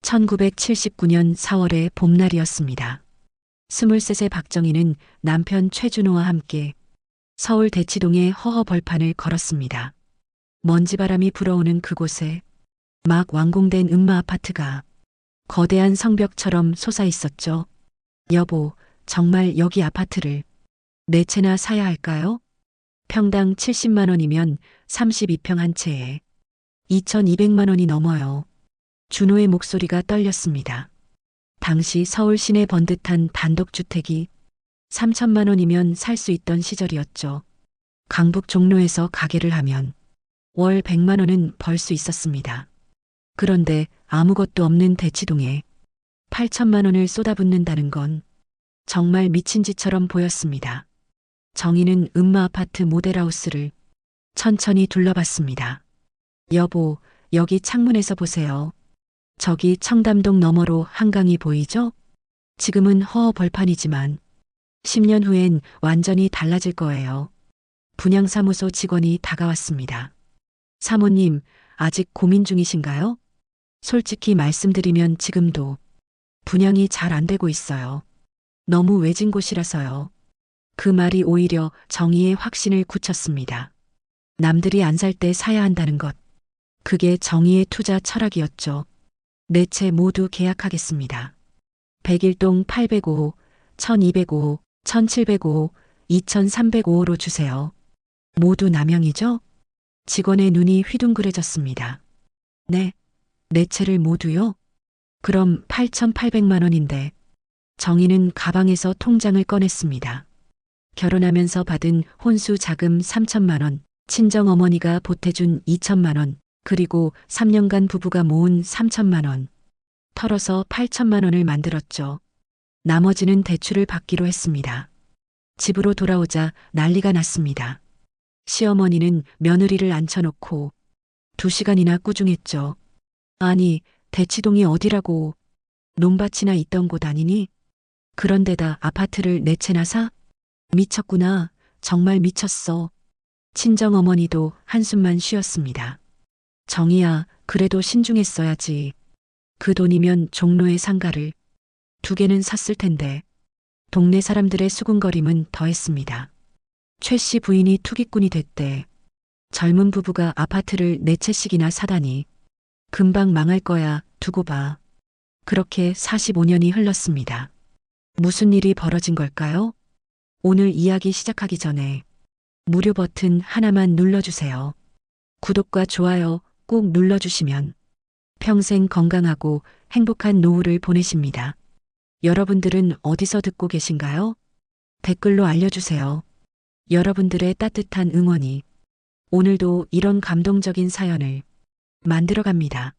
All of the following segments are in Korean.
1979년 4월의 봄날이었습니다. 23세 박정희는 남편 최준호와 함께 서울 대치동의 허허 벌판을 걸었습니다. 먼지바람이 불어오는 그곳에 막 완공된 음마 아파트가 거대한 성벽처럼 솟아 있었죠. 여보, 정말 여기 아파트를 4채나 사야 할까요? 평당 70만 원이면 32평 한 채에 2,200만 원이 넘어요. 준호의 목소리가 떨렸습니다. 당시 서울 시내 번듯한 단독주택이 3천만 원이면 살 수 있던 시절이었죠. 강북 종로에서 가게를 하면 월 100만 원은 벌 수 있었습니다. 그런데 아무것도 없는 대치동에 8천만 원을 쏟아붓는다는 건 정말 미친 짓처럼 보였습니다. 정희는 음마 아파트 모델하우스를 천천히 둘러봤습니다. 여보, 여기 창문에서 보세요. 저기 청담동 너머로 한강이 보이죠? 지금은 허허 벌판이지만 10년 후엔 완전히 달라질 거예요. 분양사무소 직원이 다가왔습니다. 사모님, 아직 고민 중이신가요? 솔직히 말씀드리면 지금도 분양이 잘 안 되고 있어요. 너무 외진 곳이라서요. 그 말이 오히려 정희의 확신을 굳혔습니다. 남들이 안 살 때 사야 한다는 것. 그게 정희의 투자 철학이었죠. 4채 모두 계약하겠습니다. 101동 805호, 1205호, 1705호, 2305호로 주세요. 모두 남영이죠? 직원의 눈이 휘둥그레졌습니다. 네, 4채를 모두요? 그럼 8,800만 원인데. 정희는 가방에서 통장을 꺼냈습니다. 결혼하면서 받은 혼수 자금 3천만 원, 친정어머니가 보태준 2천만 원, 그리고 3년간 부부가 모은 3천만 원. 털어서 8천만 원을 만들었죠. 나머지는 대출을 받기로 했습니다. 집으로 돌아오자 난리가 났습니다. 시어머니는 며느리를 앉혀놓고 2시간이나 꾸중했죠. 아니, 대치동이 어디라고. 논밭이나 있던 곳 아니니? 그런데다 아파트를 4채나 사? 미쳤구나. 정말 미쳤어. 친정어머니도 한숨만 쉬었습니다. 정희야, 그래도 신중했어야지. 그 돈이면 종로의 상가를 2개는 샀을 텐데. 동네 사람들의 수군거림은 더했습니다. 최 씨 부인이 투기꾼이 됐대. 젊은 부부가 아파트를 4채씩이나 사다니. 금방 망할 거야, 두고 봐. 그렇게 45년이 흘렀습니다. 무슨 일이 벌어진 걸까요? 오늘 이야기 시작하기 전에 무료 버튼 하나만 눌러주세요. 구독과 좋아요 꼭 눌러주시면 평생 건강하고 행복한 노후를 보내십니다. 여러분들은 어디서 듣고 계신가요? 댓글로 알려주세요. 여러분들의 따뜻한 응원이 오늘도 이런 감동적인 사연을 만들어갑니다.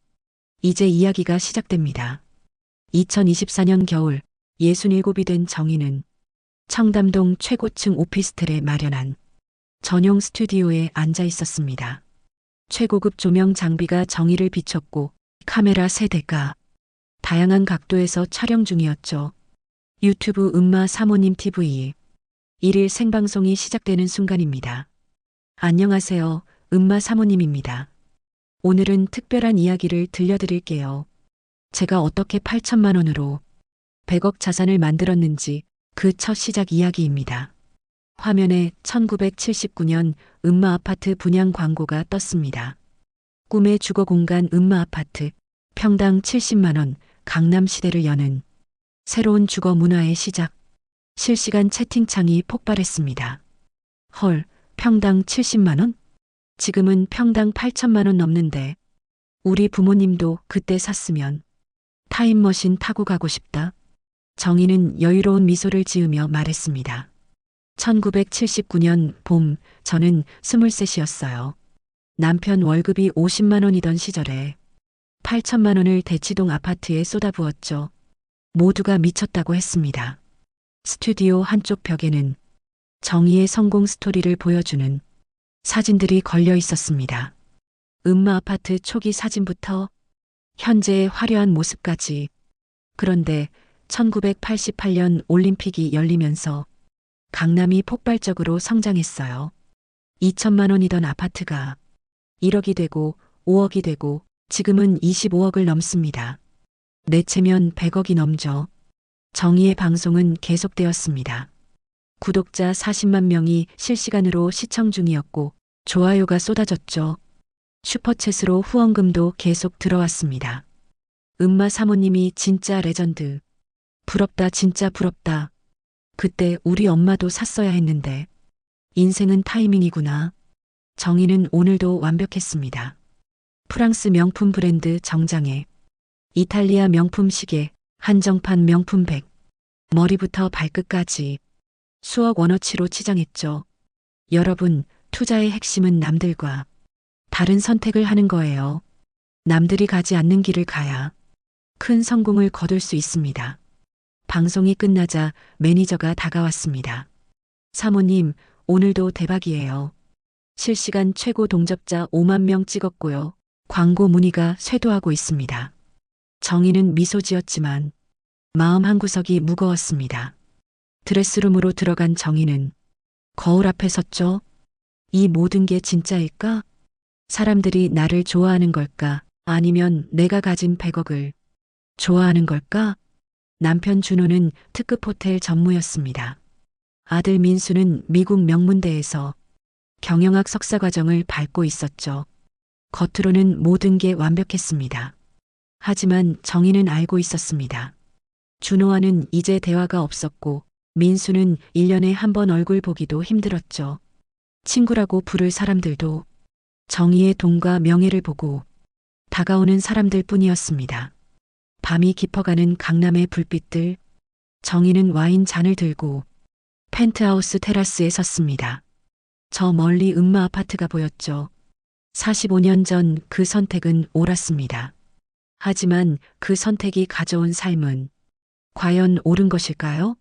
이제 이야기가 시작됩니다. 2024년 겨울 67이 된 정희는 청담동 최고층 오피스텔에 마련한 전용 스튜디오에 앉아 있었습니다. 최고급 조명 장비가 정희를 비췄고 카메라 3대가 다양한 각도에서 촬영 중이었죠. 유튜브 음마 사모님 TV 1일 생방송이 시작되는 순간입니다. 안녕하세요. 음마 사모님입니다. 오늘은 특별한 이야기를 들려드릴게요. 제가 어떻게 8천만 원으로 100억 자산을 만들었는지 그 첫 시작 이야기입니다. 화면에 1979년 음마 아파트 분양 광고가 떴습니다. 꿈의 주거 공간 음마 아파트, 평당 70만 원, 강남 시대를 여는 새로운 주거 문화의 시작. 실시간 채팅창이 폭발했습니다. 헐, 평당 70만 원? 지금은 평당 8천만 원 넘는데 우리 부모님도 그때 샀으면 타임머신 타고 가고 싶다. 정희는 여유로운 미소를 지으며 말했습니다. 1979년 봄, 저는 23이었어요. 남편 월급이 50만 원이던 시절에 8천만 원을 대치동 아파트에 쏟아부었죠. 모두가 미쳤다고 했습니다. 스튜디오 한쪽 벽에는 정희의 성공 스토리를 보여주는 사진들이 걸려 있었습니다. 음마 아파트 초기 사진부터 현재의 화려한 모습까지. 그런데 1988년 올림픽이 열리면서 강남이 폭발적으로 성장했어요. 2천만 원이던 아파트가 1억이 되고 5억이 되고 지금은 25억을 넘습니다. 내체면 100억이 넘죠. 정의의 방송은 계속되었습니다. 구독자 40만 명이 실시간으로 시청 중이었고 좋아요가 쏟아졌죠. 슈퍼챗으로 후원금도 계속 들어왔습니다. 음마 사모님이 진짜 레전드. 부럽다 진짜 부럽다. 그때 우리 엄마도 샀어야 했는데. 인생은 타이밍이구나. 정의는 오늘도 완벽했습니다. 프랑스 명품 브랜드 정장에 이탈리아 명품 시계, 한정판 명품 백, 머리부터 발끝까지 수억 원어치로 치장했죠. 여러분, 투자의 핵심은 남들과 다른 선택을 하는 거예요. 남들이 가지 않는 길을 가야 큰 성공을 거둘 수 있습니다. 방송이 끝나자 매니저가 다가왔습니다. 사모님, 오늘도 대박이에요. 실시간 최고 동접자 5만 명 찍었고요. 광고 문의가 쇄도하고 있습니다. 정의는 미소 지었지만 마음 한구석이 무거웠습니다. 드레스룸으로 들어간 정의는 거울 앞에 섰죠. 이 모든 게 진짜일까? 사람들이 나를 좋아하는 걸까? 아니면 내가 가진 100억을 좋아하는 걸까? 남편 준호는 특급 호텔 전무였습니다. 아들 민수는 미국 명문대에서 경영학 석사 과정을 밟고 있었죠. 겉으로는 모든 게 완벽했습니다. 하지만 정의는 알고 있었습니다. 준호와는 이제 대화가 없었고 민수는 1년에 한 번 얼굴 보기도 힘들었죠. 친구라고 부를 사람들도 정의의 돈과 명예를 보고 다가오는 사람들 뿐이었습니다. 밤이 깊어가는 강남의 불빛들, 정의는 와인 잔을 들고 펜트하우스 테라스에 섰습니다. 저 멀리 음마 아파트가 보였죠. 45년 전 그 선택은 옳았습니다. 하지만 그 선택이 가져온 삶은 과연 옳은 것일까요?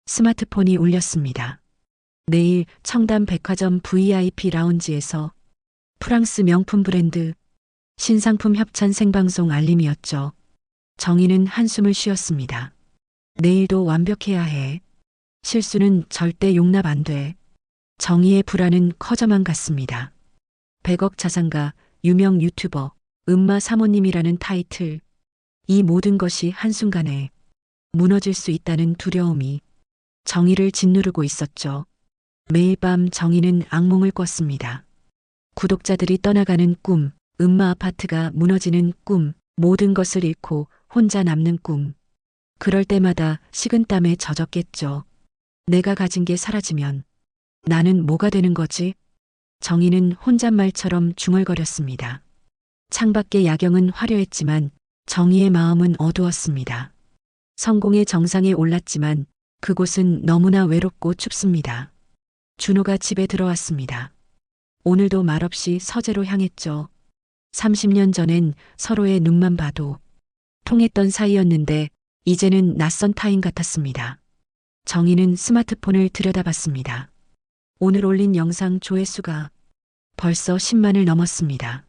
스마트폰이 울렸습니다. 내일 청담 백화점 VIP 라운지에서 프랑스 명품 브랜드 신상품 협찬 생방송 알림이었죠. 정의는 한숨을 쉬었습니다. 내일도 완벽해야 해. 실수는 절대 용납 안 돼. 정의의 불안은 커져만 갔습니다. 100억 자산가, 유명 유튜버, 음마 사모님이라는 타이틀. 이 모든 것이 한순간에 무너질 수 있다는 두려움이 정의를 짓누르고 있었죠. 매일 밤 정의는 악몽을 꿨습니다. 구독자들이 떠나가는 꿈, 음마 아파트가 무너지는 꿈, 모든 것을 잃고 혼자 남는 꿈. 그럴 때마다 식은땀에 젖었겠죠. 내가 가진 게 사라지면 나는 뭐가 되는 거지? 정의는 혼잣말처럼 중얼거렸습니다. 창밖의 야경은 화려했지만 정의의 마음은 어두웠습니다. 성공의 정상에 올랐지만 그곳은 너무나 외롭고 춥습니다. 준호가 집에 들어왔습니다. 오늘도 말없이 서재로 향했죠. 30년 전엔 서로의 눈만 봐도 통했던 사이였는데 이제는 낯선 타인 같았습니다. 정의는 스마트폰을 들여다봤습니다. 오늘 올린 영상 조회수가 벌써 10만을 넘었습니다.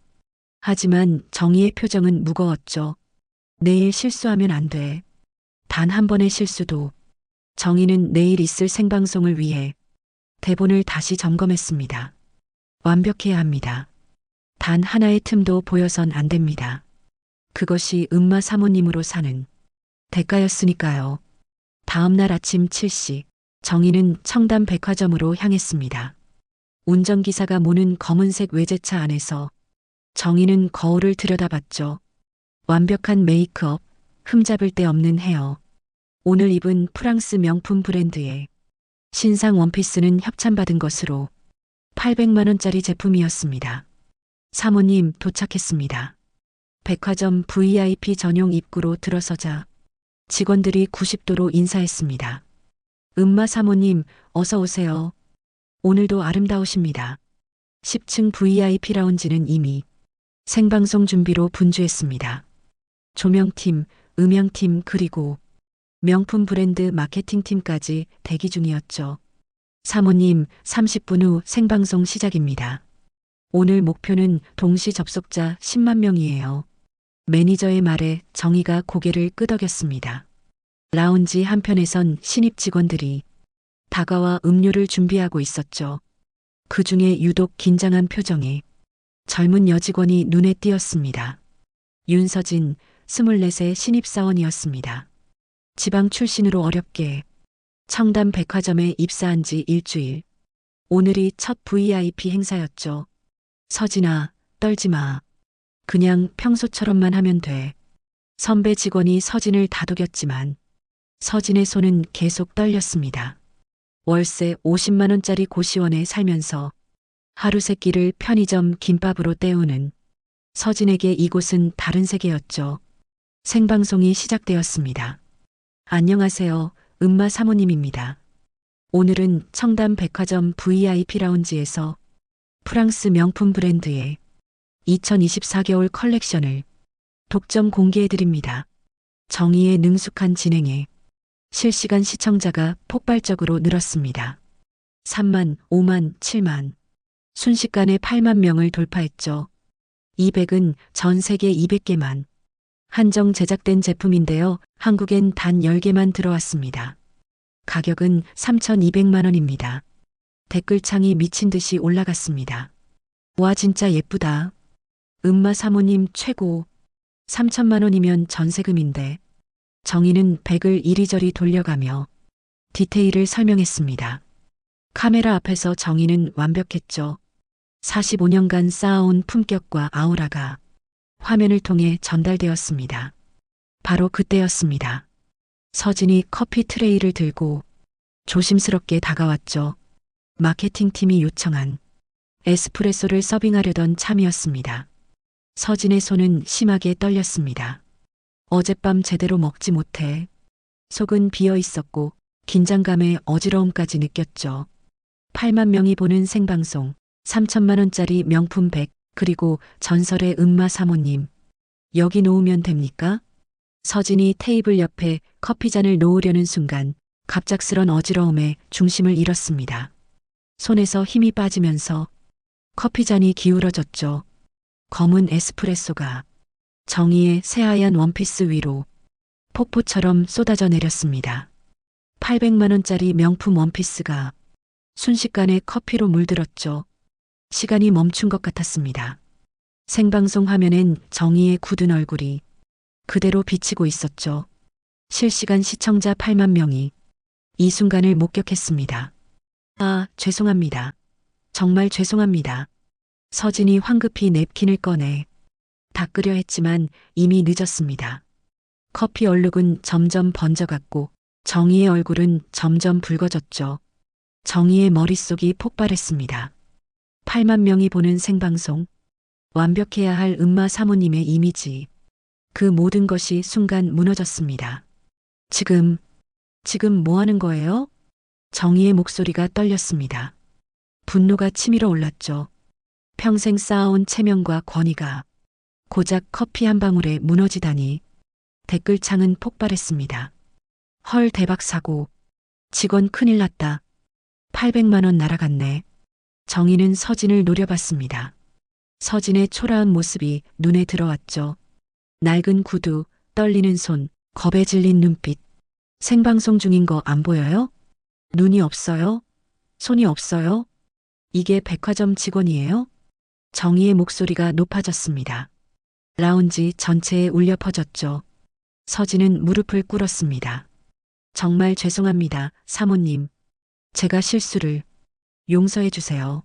하지만 정의의 표정은 무거웠죠. 내일 실수하면 안 돼. 단 한 번의 실수도. 정의는 내일 있을 생방송을 위해 대본을 다시 점검했습니다. 완벽해야 합니다. 단 하나의 틈도 보여선 안 됩니다. 그것이 음마 사모님으로 사는 대가였으니까요. 다음 날 아침 7시 정의는 청담 백화점으로 향했습니다. 운전기사가 모는 검은색 외제차 안에서 정의는 거울을 들여다봤죠. 완벽한 메이크업, 흠잡을 데 없는 헤어. 오늘 입은 프랑스 명품 브랜드의 신상 원피스는 협찬받은 것으로 800만 원짜리 제품이었습니다. 사모님 도착했습니다. 백화점 VIP 전용 입구로 들어서자 직원들이 90도로 인사했습니다. 음마 사모님 어서 오세요. 오늘도 아름다우십니다. 10층 VIP 라운지는 이미 생방송 준비로 분주했습니다. 조명팀, 음향팀 그리고 명품 브랜드 마케팅팀까지 대기 중이었죠. 사모님 30분 후 생방송 시작입니다. 오늘 목표는 동시 접속자 10만 명이에요. 매니저의 말에 정의가 고개를 끄덕였습니다. 라운지 한편에선 신입 직원들이 다가와 음료를 준비하고 있었죠. 그 중에 유독 긴장한 표정에 젊은 여직원이 눈에 띄었습니다. 윤서진, 24세 신입사원이었습니다. 지방 출신으로 어렵게 청담 백화점에 입사한 지 일주일. 오늘이 첫 VIP 행사였죠. 서진아, 떨지 마. 그냥 평소처럼만 하면 돼. 선배 직원이 서진을 다독였지만 서진의 손은 계속 떨렸습니다. 월세 50만 원짜리 고시원에 살면서 하루 세 끼를 편의점 김밥으로 때우는 서진에게 이곳은 다른 세계였죠. 생방송이 시작되었습니다. 안녕하세요. 은마 사모님입니다. 오늘은 청담 백화점 VIP 라운지에서 프랑스 명품 브랜드의 2024 겨울 컬렉션을 독점 공개해드립니다. 정의의 능숙한 진행에 실시간 시청자가 폭발적으로 늘었습니다. 3만, 5만, 7만. 순식간에 8만 명을 돌파했죠. 200은 전 세계 200개만. 한정 제작된 제품인데요. 한국엔 단 10개만 들어왔습니다. 가격은 3,200만 원입니다. 댓글창이 미친 듯이 올라갔습니다. 와 진짜 예쁘다. 은마 사모님 최고. 3천만 원이면 전세금인데. 정희는 100을 이리저리 돌려가며 디테일을 설명했습니다. 카메라 앞에서 정희는 완벽했죠. 45년간 쌓아온 품격과 아우라가 화면을 통해 전달되었습니다. 바로 그때였습니다. 서진이 커피 트레이를 들고 조심스럽게 다가왔죠. 마케팅팀이 요청한 에스프레소를 서빙하려던 참이었습니다. 서진의 손은 심하게 떨렸습니다. 어젯밤 제대로 먹지 못해 속은 비어 있었고 긴장감에 어지러움까지 느꼈죠. 8만 명이 보는 생방송, 3천만 원짜리 명품 백, 그리고 전설의 은마 사모님. 여기 놓으면 됩니까? 서진이 테이블 옆에 커피잔을 놓으려는 순간 갑작스런 어지러움에 중심을 잃었습니다. 손에서 힘이 빠지면서 커피잔이 기울어졌죠. 검은 에스프레소가 정희의 새하얀 원피스 위로 폭포처럼 쏟아져 내렸습니다. 800만 원짜리 명품 원피스가 순식간에 커피로 물들었죠. 시간이 멈춘 것 같았습니다. 생방송 화면엔 정희의 굳은 얼굴이 그대로 비치고 있었죠. 실시간 시청자 8만 명이 이 순간을 목격했습니다. 아, 죄송합니다. 정말 죄송합니다. 서진이 황급히 냅킨을 꺼내 닦으려 했지만 이미 늦었습니다. 커피 얼룩은 점점 번져갔고 정희의 얼굴은 점점 붉어졌죠. 정희의 머릿속이 폭발했습니다. 8만 명이 보는 생방송, 완벽해야 할 은마 사모님의 이미지, 그 모든 것이 순간 무너졌습니다. 지금 뭐 하는 거예요? 정희의 목소리가 떨렸습니다. 분노가 치밀어 올랐죠. 평생 쌓아온 체면과 권위가 고작 커피 한 방울에 무너지다니. 댓글창은 폭발했습니다. 헐 대박 사고. 직원 큰일 났다. 800만 원 날아갔네. 정희는 서진을 노려봤습니다. 서진의 초라한 모습이 눈에 들어왔죠. 낡은 구두, 떨리는 손, 겁에 질린 눈빛. 생방송 중인 거 안 보여요? 눈이 없어요? 손이 없어요? 이게 백화점 직원이에요? 정희의 목소리가 높아졌습니다. 라운지 전체에 울려 퍼졌죠. 서진은 무릎을 꿇었습니다. 정말 죄송합니다, 사모님. 제가 실수를 용서해 주세요.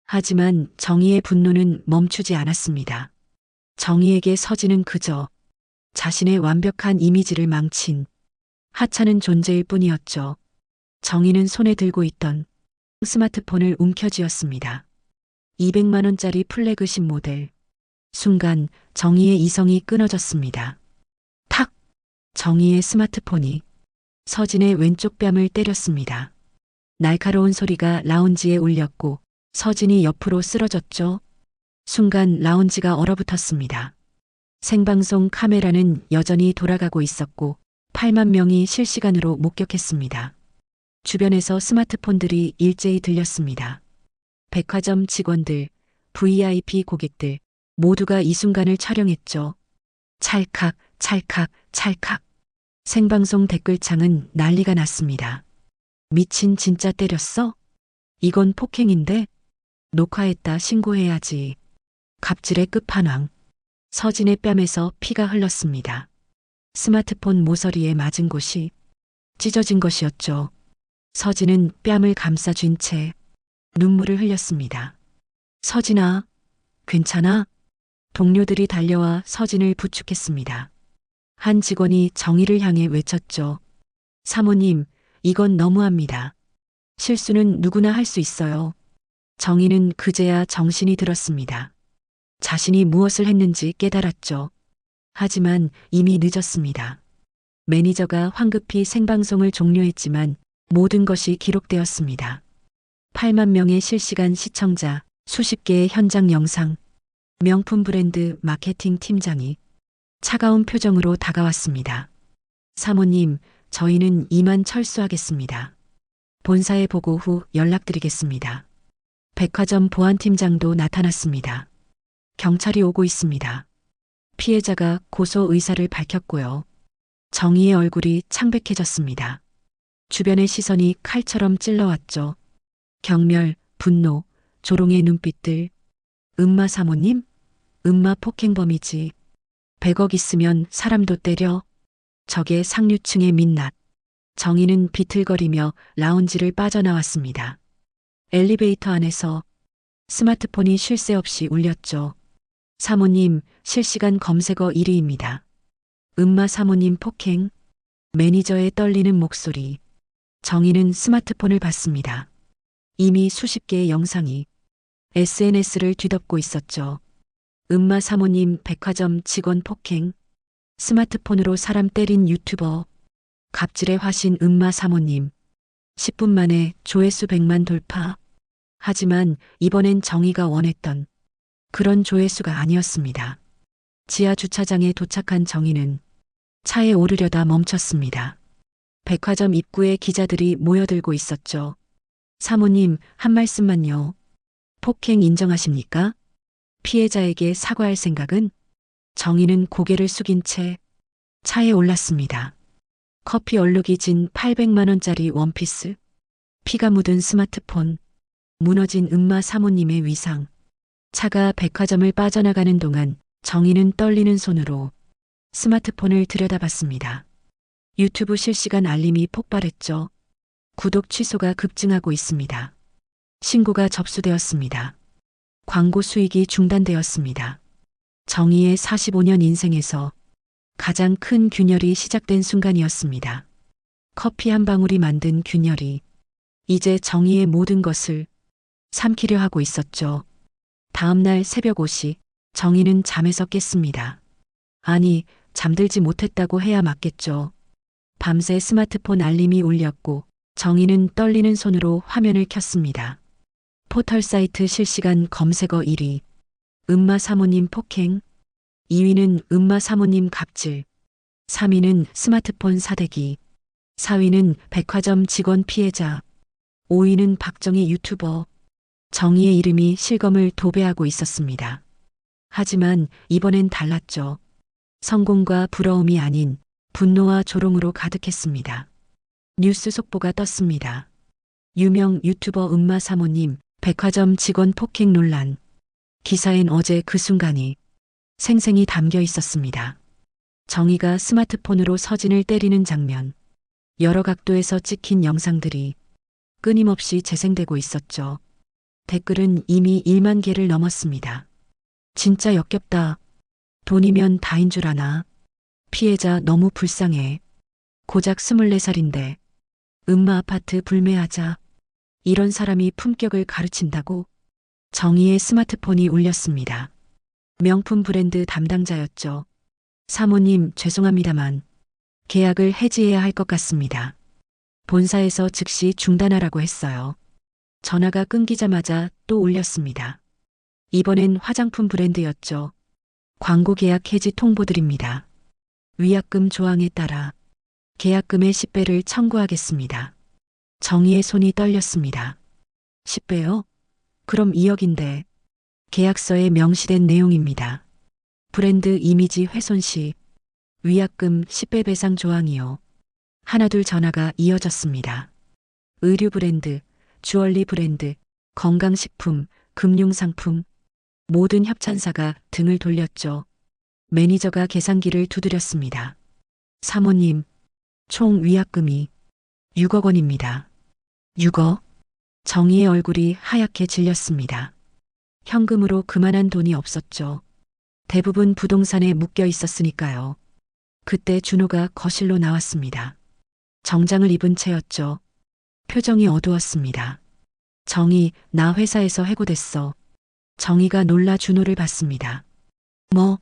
하지만 정희의 분노는 멈추지 않았습니다. 정희에게 서진은 그저 자신의 완벽한 이미지를 망친 하찮은 존재일 뿐이었죠. 정희는 손에 들고 있던 스마트폰을 움켜쥐었습니다. 200만 원짜리 플래그십 모델. 순간 정희의 이성이 끊어졌습니다. 탁! 정희의 스마트폰이 서진의 왼쪽 뺨을 때렸습니다. 날카로운 소리가 라운지에 울렸고 서진이 옆으로 쓰러졌죠. 순간 라운지가 얼어붙었습니다. 생방송 카메라는 여전히 돌아가고 있었고 8만 명이 실시간으로 목격했습니다. 주변에서 스마트폰들이 일제히 들렸습니다. 백화점 직원들, VIP 고객들 모두가 이 순간을 촬영했죠. 찰칵, 찰칵, 찰칵. 생방송 댓글창은 난리가 났습니다. 미친 진짜 때렸어? 이건 폭행인데? 녹화했다 신고해야지. 갑질의 끝판왕. 서진의 뺨에서 피가 흘렀습니다. 스마트폰 모서리에 맞은 곳이 찢어진 것이었죠. 서진은 뺨을 감싸쥔 채 눈물을 흘렸습니다. 서진아, 괜찮아? 동료들이 달려와 서진을 부축했습니다. 한 직원이 정의를 향해 외쳤죠. 사모님, 이건 너무합니다. 실수는 누구나 할 수 있어요. 정의는 그제야 정신이 들었습니다. 자신이 무엇을 했는지 깨달았죠. 하지만 이미 늦었습니다. 매니저가 황급히 생방송을 종료했지만 모든 것이 기록되었습니다. 8만 명의 실시간 시청자, 수십 개의 현장 영상, 명품 브랜드 마케팅 팀장이 차가운 표정으로 다가왔습니다. 사모님, 저희는 이만 철수하겠습니다. 본사에 보고 후 연락드리겠습니다. 백화점 보안팀장도 나타났습니다. 경찰이 오고 있습니다. 피해자가 고소 의사를 밝혔고요. 정의의 얼굴이 창백해졌습니다. 주변의 시선이 칼처럼 찔러왔죠. 경멸, 분노, 조롱의 눈빛들. 음마 사모님? 음마 폭행범이지. 100억 있으면 사람도 때려. 적의 상류층의 민낯. 정의는 비틀거리며 라운지를 빠져나왔습니다. 엘리베이터 안에서 스마트폰이 쉴 새 없이 울렸죠. 사모님, 실시간 검색어 1위입니다. 음마 사모님 폭행. 매니저의 떨리는 목소리. 정의는 스마트폰을 받습니다. 이미 수십 개의 영상이 SNS를 뒤덮고 있었죠. 음마 사모님 백화점 직원 폭행. 스마트폰으로 사람 때린 유튜버. 갑질의 화신 음마 사모님. 10분 만에 조회수 100만 돌파. 하지만 이번엔 정의가 원했던 그런 조회수가 아니었습니다. 지하 주차장에 도착한 정의는 차에 오르려다 멈췄습니다. 백화점 입구에 기자들이 모여들고 있었죠. 사모님, 한 말씀만요. 폭행 인정하십니까? 피해자에게 사과할 생각은? 정의는 고개를 숙인 채 차에 올랐습니다. 커피 얼룩이 진 800만 원짜리 원피스, 피가 묻은 스마트폰, 무너진 음마 사모님의 위상. 차가 백화점을 빠져나가는 동안 정의는 떨리는 손으로 스마트폰을 들여다봤습니다. 유튜브 실시간 알림이 폭발했죠. 구독 취소가 급증하고 있습니다. 신고가 접수되었습니다. 광고 수익이 중단되었습니다. 정의의 45년 인생에서 가장 큰 균열이 시작된 순간이었습니다. 커피 한 방울이 만든 균열이 이제 정의의 모든 것을 삼키려 하고 있었죠. 다음 날 새벽 5시 정의는 잠에서 깼습니다. 아니, 잠들지 못했다고 해야 맞겠죠. 밤새 스마트폰 알림이 울렸고 정의는 떨리는 손으로 화면을 켰습니다. 포털 사이트 실시간 검색어 1위. 음마 사모님 폭행. 2위는 음마 사모님 갑질. 3위는 스마트폰 사대기. 4위는 백화점 직원 피해자. 5위는 박정희 유튜버. 정의의 이름이 실검을 도배하고 있었습니다. 하지만 이번엔 달랐죠. 성공과 부러움이 아닌 분노와 조롱으로 가득했습니다. 뉴스 속보가 떴습니다. 유명 유튜버 음마 사모님 백화점 직원 폭행 논란. 기사엔 어제 그 순간이 생생히 담겨 있었습니다. 정의가 스마트폰으로 서진을 때리는 장면. 여러 각도에서 찍힌 영상들이 끊임없이 재생되고 있었죠. 댓글은 이미 1만 개를 넘었습니다. 진짜 역겹다. 돈이면 다인 줄 아나. 피해자 너무 불쌍해. 고작 24살인데 음마 아파트 불매하자. 이런 사람이 품격을 가르친다고? 정의의 스마트폰이 울렸습니다. 명품 브랜드 담당자였죠. 사모님, 죄송합니다만 계약을 해지해야 할 것 같습니다. 본사에서 즉시 중단하라고 했어요. 전화가 끊기자마자 또 울렸습니다. 이번엔 화장품 브랜드였죠. 광고 계약 해지 통보드립니다. 위약금 조항에 따라 계약금의 10배를 청구하겠습니다. 정의의 손이 떨렸습니다. 10배요? 그럼 2억인데. 계약서에 명시된 내용입니다. 브랜드 이미지 훼손 시 위약금 10배 배상 조항이요. 하나둘 전화가 이어졌습니다. 의류 브랜드, 주얼리 브랜드, 건강식품, 금융상품, 모든 협찬사가 등을 돌렸죠. 매니저가 계산기를 두드렸습니다. 사모님, 총 위약금이 6억 원입니다. 6억? 정희의 얼굴이 하얗게 질렸습니다. 현금으로 그만한 돈이 없었죠. 대부분 부동산에 묶여 있었으니까요. 그때 준호가 거실로 나왔습니다. 정장을 입은 채였죠. 표정이 어두웠습니다. 정희, 나 회사에서 해고됐어. 정희가 놀라 준호를 봤습니다. 뭐?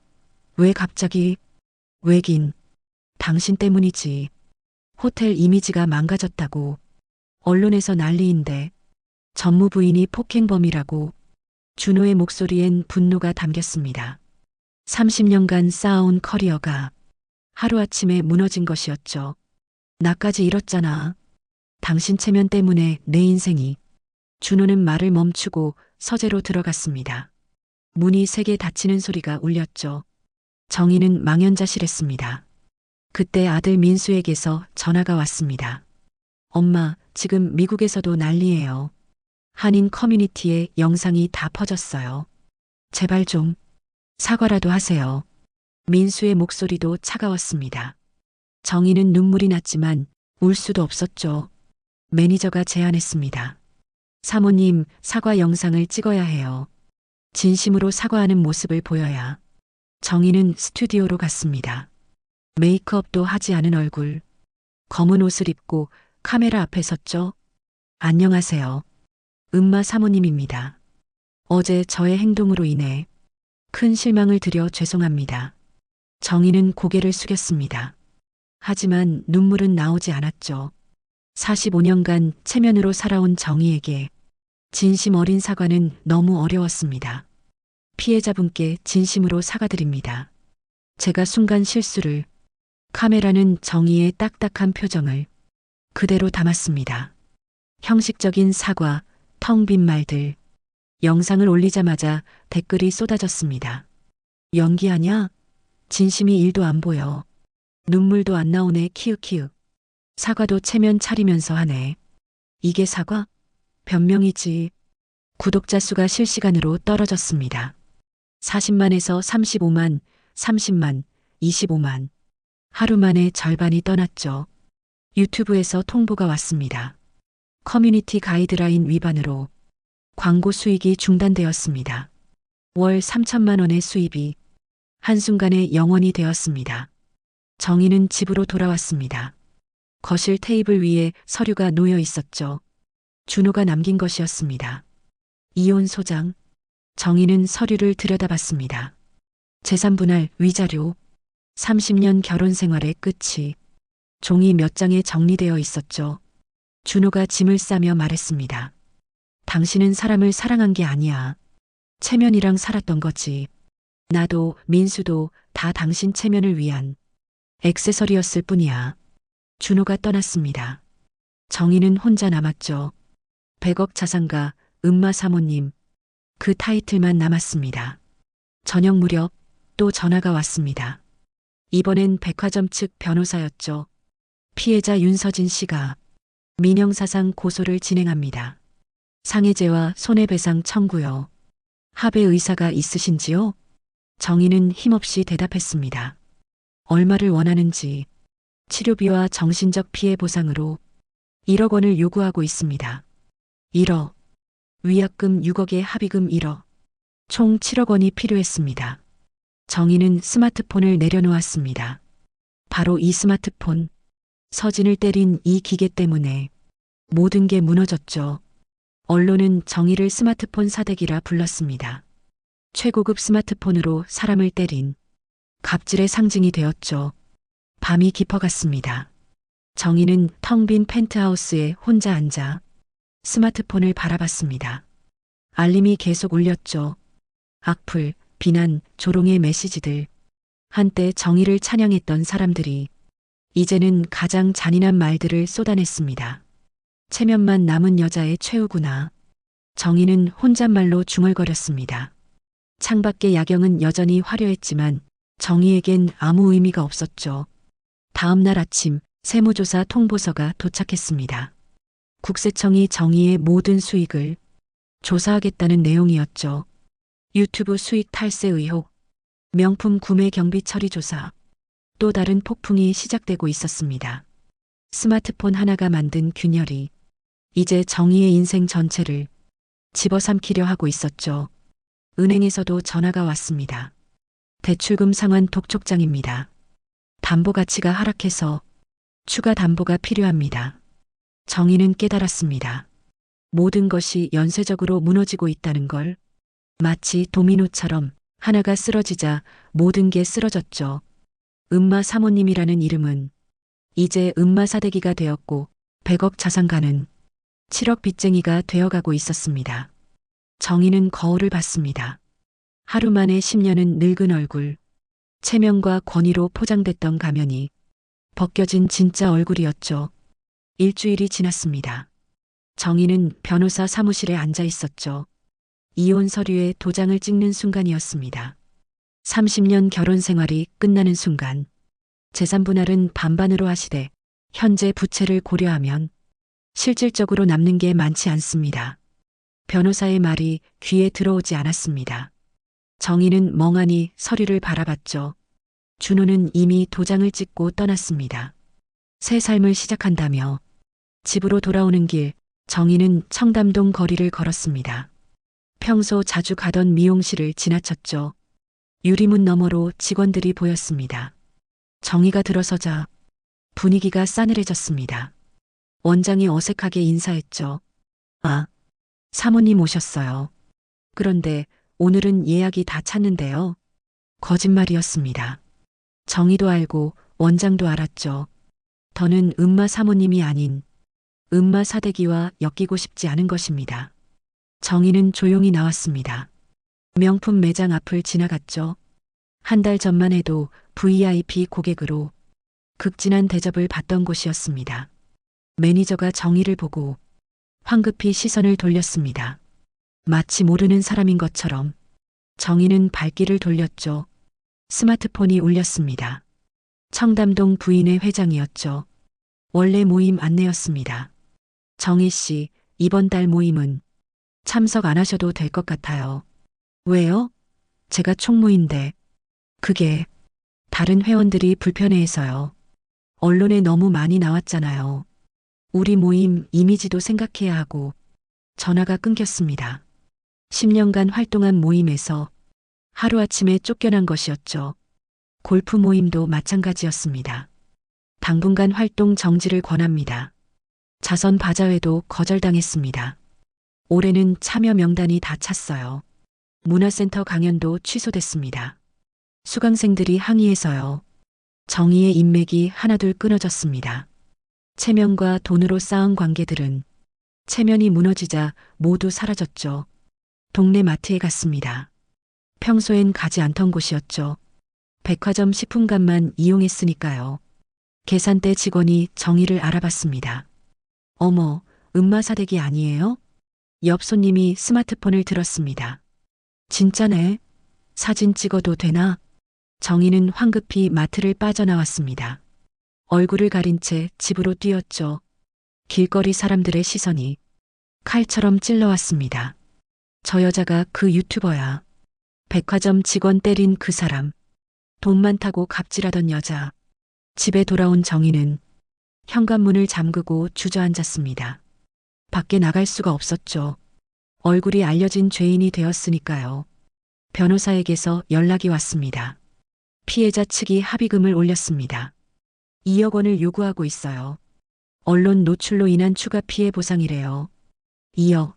왜 갑자기? 왜긴? 당신 때문이지. 호텔 이미지가 망가졌다고. 언론에서 난리인데. 전무부인이 폭행범이라고. 준호의 목소리엔 분노가 담겼습니다. 30년간 쌓아온 커리어가 하루아침에 무너진 것이었죠. 나까지 잃었잖아. 당신 체면 때문에 내 인생이. 준호는 말을 멈추고 서재로 들어갔습니다. 문이 세게 닫히는 소리가 울렸죠. 정희는 망연자실했습니다. 그때 아들 민수에게서 전화가 왔습니다. 엄마, 지금 미국에서도 난리예요. 한인 커뮤니티에 영상이 다 퍼졌어요. 제발 좀 사과라도 하세요. 민수의 목소리도 차가웠습니다. 정희는 눈물이 났지만 울 수도 없었죠. 매니저가 제안했습니다. 사모님, 사과 영상을 찍어야 해요. 진심으로 사과하는 모습을 보여야. 정희는 스튜디오로 갔습니다. 메이크업도 하지 않은 얼굴. 검은 옷을 입고 카메라 앞에 섰죠. 안녕하세요. 은마 사모님입니다. 어제 저의 행동으로 인해 큰 실망을 드려 죄송합니다. 정희는 고개를 숙였습니다. 하지만 눈물은 나오지 않았죠. 45년간 체면으로 살아온 정희에게 진심 어린 사과는 너무 어려웠습니다. 피해자분께 진심으로 사과드립니다. 제가 순간 실수를. 카메라는 정희의 딱딱한 표정을 그대로 담았습니다. 형식적인 사과, 텅 빈 말들. 영상을 올리자마자 댓글이 쏟아졌습니다. 연기하냐? 진심이 1도 안 보여. 눈물도 안 나오네. 키읔키읔. 사과도 체면 차리면서 하네. 이게 사과? 변명이지. 구독자 수가 실시간으로 떨어졌습니다. 40만에서 35만, 30만, 25만. 하루 만에 절반이 떠났죠. 유튜브에서 통보가 왔습니다. 커뮤니티 가이드라인 위반으로 광고 수익이 중단되었습니다. 월 3천만 원의 수입이 한순간에 0원이 되었습니다. 정희는 집으로 돌아왔습니다. 거실 테이블 위에 서류가 놓여 있었죠. 준호가 남긴 것이었습니다. 이혼 소장. 정희는 서류를 들여다봤습니다. 재산분할 위자료. 30년 결혼 생활의 끝이 종이 몇 장에 정리되어 있었죠. 준호가 짐을 싸며 말했습니다. 당신은 사람을 사랑한 게 아니야. 체면이랑 살았던 거지. 나도 민수도 다 당신 체면을 위한 액세서리였을 뿐이야. 준호가 떠났습니다. 정희는 혼자 남았죠. 100억 자산가 은마 사모님. 그 타이틀만 남았습니다. 저녁 무렵 또 전화가 왔습니다. 이번엔 백화점 측 변호사였죠. 피해자 윤서진 씨가 민형사상 고소를 진행합니다. 상해죄와 손해배상 청구요. 합의 의사가 있으신지요? 정희는 힘없이 대답했습니다. 얼마를 원하는지. 치료비와 정신적 피해 보상으로 1억 원을 요구하고 있습니다. 1억. 위약금 6억에 합의금 1억. 총 7억 원이 필요했습니다. 정희는 스마트폰을 내려놓았습니다. 바로 이 스마트폰. 서진을 때린 이 기계 때문에 모든 게 무너졌죠. 언론은 정희를 스마트폰 사대기라 불렀습니다. 최고급 스마트폰으로 사람을 때린 갑질의 상징이 되었죠. 밤이 깊어갔습니다. 정희는 텅 빈 펜트하우스에 혼자 앉아 스마트폰을 바라봤습니다. 알림이 계속 울렸죠. 악플, 비난, 조롱의 메시지들. 한때 정의를 찬양했던 사람들이 이제는 가장 잔인한 말들을 쏟아냈습니다. 체면만 남은 여자의 최후구나. 정의는 혼잣말로 중얼거렸습니다. 창밖의 야경은 여전히 화려했지만 정의에겐 아무 의미가 없었죠. 다음 날 아침 세무조사 통보서가 도착했습니다. 국세청이 정의의 모든 수익을 조사하겠다는 내용이었죠. 유튜브 수익 탈세 의혹. 명품 구매 경비 처리 조사. 또 다른 폭풍이 시작되고 있었습니다. 스마트폰 하나가 만든 균열이 이제 정희의 인생 전체를 집어삼키려 하고 있었죠. 은행에서도 전화가 왔습니다. 대출금 상환 독촉장입니다. 담보 가치가 하락해서 추가 담보가 필요합니다. 정희는 깨달았습니다. 모든 것이 연쇄적으로 무너지고 있다는 걸. 마치 도미노처럼 하나가 쓰러지자 모든 게 쓰러졌죠. 은마 사모님이라는 이름은 이제 은마 사대기가 되었고 100억 자산가는 7억 빚쟁이가 되어가고 있었습니다. 정희는 거울을 봤습니다. 하루 만에 10년은 늙은 얼굴, 체면과 권위로 포장됐던 가면이 벗겨진 진짜 얼굴이었죠. 일주일이 지났습니다. 정희는 변호사 사무실에 앉아 있었죠. 이혼 서류에 도장을 찍는 순간이었습니다. 30년 결혼 생활이 끝나는 순간 재산 분할은 반반으로 하시되 현재 부채를 고려하면 실질적으로 남는 게 많지 않습니다. 변호사의 말이 귀에 들어오지 않았습니다. 정희는 멍하니 서류를 바라봤죠. 준호는 이미 도장을 찍고 떠났습니다. 새 삶을 시작한다며 집으로 돌아오는 길 정희는 청담동 거리를 걸었습니다. 평소 자주 가던 미용실을 지나쳤죠. 유리문 너머로 직원들이 보였습니다. 정희가 들어서자 분위기가 싸늘해졌습니다. 원장이 어색하게 인사했죠. 아, 사모님 오셨어요. 그런데 오늘은 예약이 다 찼는데요. 거짓말이었습니다. 정희도 알고 원장도 알았죠. 더는 은마 사모님이 아닌 은마 사대기와 엮이고 싶지 않은 것입니다. 정희는 조용히 나왔습니다. 명품 매장 앞을 지나갔죠. 한 달 전만 해도 VIP 고객으로 극진한 대접을 받던 곳이었습니다. 매니저가 정희를 보고 황급히 시선을 돌렸습니다. 마치 모르는 사람인 것처럼 정희는 발길을 돌렸죠. 스마트폰이 울렸습니다. 청담동 부인의 회장이었죠. 원래 모임 안내였습니다. 정희 씨, 이번 달 모임은 참석 안 하셔도 될 것 같아요. 왜요? 제가 총무인데. 그게 다른 회원들이 불편해해서요. 언론에 너무 많이 나왔잖아요. 우리 모임 이미지도 생각해야 하고. 전화가 끊겼습니다. 10년간 활동한 모임에서 하루아침에 쫓겨난 것이었죠. 골프 모임도 마찬가지였습니다. 당분간 활동 정지를 권합니다. 자선 바자회도 거절당했습니다. 올해는 참여 명단이 다 찼어요. 문화센터 강연도 취소됐습니다. 수강생들이 항의해서요. 정의의 인맥이 하나둘 끊어졌습니다. 체면과 돈으로 쌓은 관계들은 체면이 무너지자 모두 사라졌죠. 동네 마트에 갔습니다. 평소엔 가지 않던 곳이었죠. 백화점 식품관만 이용했으니까요. 계산대 직원이 정의를 알아봤습니다. 어머, 은마사대기 아니에요? 옆 손님이 스마트폰을 들었습니다. 진짜네. 사진 찍어도 되나? 정희는 황급히 마트를 빠져나왔습니다. 얼굴을 가린 채 집으로 뛰었죠. 길거리 사람들의 시선이 칼처럼 찔러왔습니다. 저 여자가 그 유튜버야. 백화점 직원 때린 그 사람. 돈 많다고 갑질하던 여자. 집에 돌아온 정희는 현관문을 잠그고 주저앉았습니다. 밖에 나갈 수가 없었죠. 얼굴이 알려진 죄인이 되었으니까요. 변호사에게서 연락이 왔습니다. 피해자 측이 합의금을 올렸습니다. 2억 원을 요구하고 있어요. 언론 노출로 인한 추가 피해 보상이래요. 2억.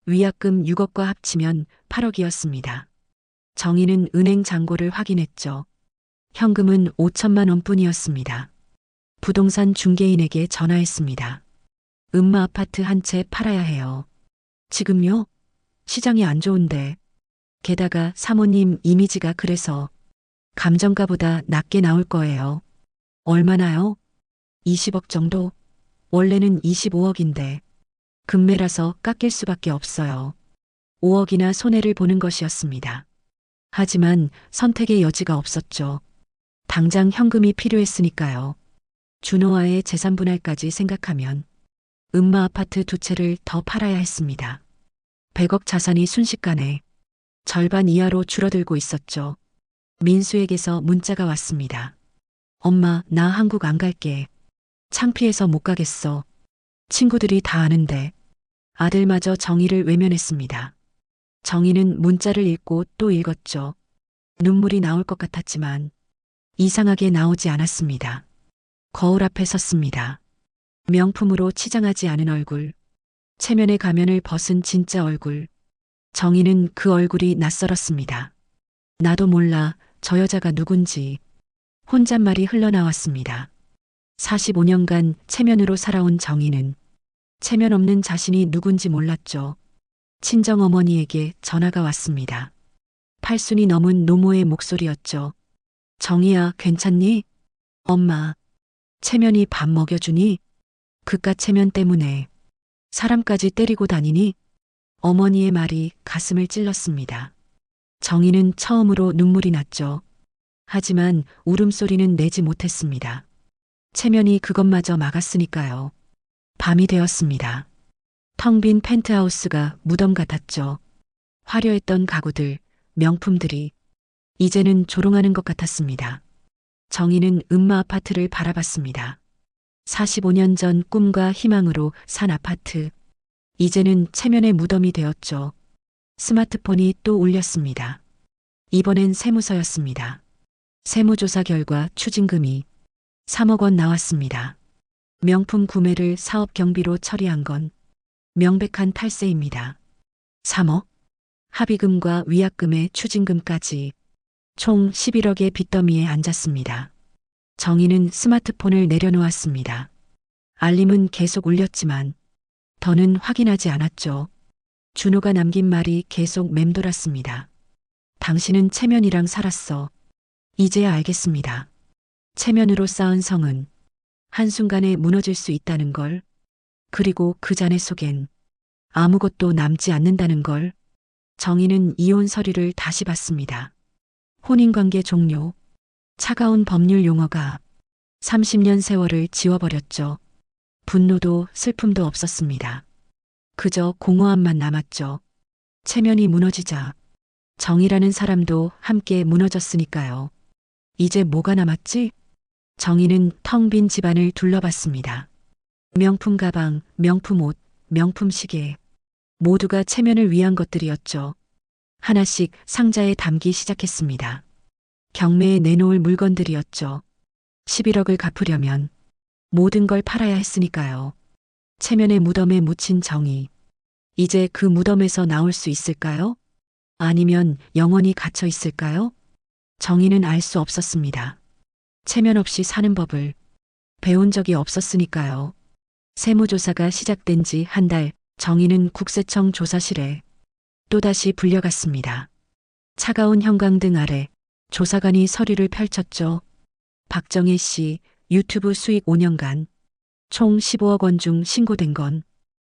위약금 6억과 합치면 8억이었습니다. 정희는 은행 잔고를 확인했죠. 현금은 5천만 원뿐이었습니다. 부동산 중개인에게 전화했습니다. 은마 아파트 한 채 팔아야 해요. 지금요? 시장이 안 좋은데. 게다가 사모님 이미지가 그래서 감정가보다 낮게 나올 거예요. 얼마나요? 20억 정도? 원래는 25억인데. 금매라서 깎일 수밖에 없어요. 5억이나 손해를 보는 것이었습니다. 하지만 선택의 여지가 없었죠. 당장 현금이 필요했으니까요. 준호와의 재산 분할까지 생각하면 은마 아파트 2채를 더 팔아야 했습니다. 100억 자산이 순식간에 절반 이하로 줄어들고 있었죠. 민수에게서 문자가 왔습니다. 엄마, 나 한국 안 갈게. 창피해서 못 가겠어. 친구들이 다 아는데. 아들마저 정희를 외면했습니다. 정희는 문자를 읽고 또 읽었죠. 눈물이 나올 것 같았지만 이상하게 나오지 않았습니다. 거울 앞에 섰습니다. 명품으로 치장하지 않은 얼굴, 체면의 가면을 벗은 진짜 얼굴. 정희는 그 얼굴이 낯설었습니다. 나도 몰라 저 여자가 누군지. 혼잣말이 흘러나왔습니다. 45년간 체면으로 살아온 정희는 체면 없는 자신이 누군지 몰랐죠. 친정어머니에게 전화가 왔습니다. 팔순이 넘은 노모의 목소리였죠. 정희야, 괜찮니? 엄마, 체면이 밥 먹여주니? 그깟 체면 때문에 사람까지 때리고 다니니? 어머니의 말이 가슴을 찔렀습니다. 정희는 처음으로 눈물이 났죠. 하지만 울음소리는 내지 못했습니다. 체면이 그것마저 막았으니까요. 밤이 되었습니다. 텅 빈 펜트하우스가 무덤 같았죠. 화려했던 가구들, 명품들이 이제는 조롱하는 것 같았습니다. 정희는 음마 아파트를 바라봤습니다. 45년 전 꿈과 희망으로 산 아파트. 이제는 체면의 무덤이 되었죠. 스마트폰이 또 울렸습니다. 이번엔 세무서였습니다. 세무조사 결과 추징금이 3억 원 나왔습니다. 명품 구매를 사업 경비로 처리한 건 명백한 탈세입니다. 3억? 합의금과 위약금의 추징금까지 총 11억의 빚더미에 앉았습니다. 정희는 스마트폰을 내려놓았습니다. 알림은 계속 울렸지만 더는 확인하지 않았죠. 준호가 남긴 말이 계속 맴돌았습니다. 당신은 체면이랑 살았어. 이제야 알겠습니다. 체면으로 쌓은 성은 한순간에 무너질 수 있다는 걸, 그리고 그 잔해 속엔 아무것도 남지 않는다는 걸. 정희는 이혼 서류를 다시 봤습니다. 혼인관계 종료. 차가운 법률 용어가 30년 세월을 지워버렸죠. 분노도 슬픔도 없었습니다. 그저 공허함만 남았죠. 체면이 무너지자 정희라는 사람도 함께 무너졌으니까요. 이제 뭐가 남았지? 정희는 텅 빈 집안을 둘러봤습니다. 명품 가방, 명품 옷, 명품 시계. 모두가 체면을 위한 것들이었죠. 하나씩 상자에 담기 시작했습니다. 경매에 내놓을 물건들이었죠. 11억을 갚으려면 모든 걸 팔아야 했으니까요. 체면의 무덤에 묻힌 정희. 이제 그 무덤에서 나올 수 있을까요? 아니면 영원히 갇혀 있을까요? 정희는 알 수 없었습니다. 체면 없이 사는 법을 배운 적이 없었으니까요. 세무조사가 시작된 지 한 달, 정희는 국세청 조사실에 또다시 불려갔습니다. 차가운 형광등 아래 조사관이 서류를 펼쳤죠. 박정희 씨 유튜브 수익 5년간 총 15억 원 중 신고된 건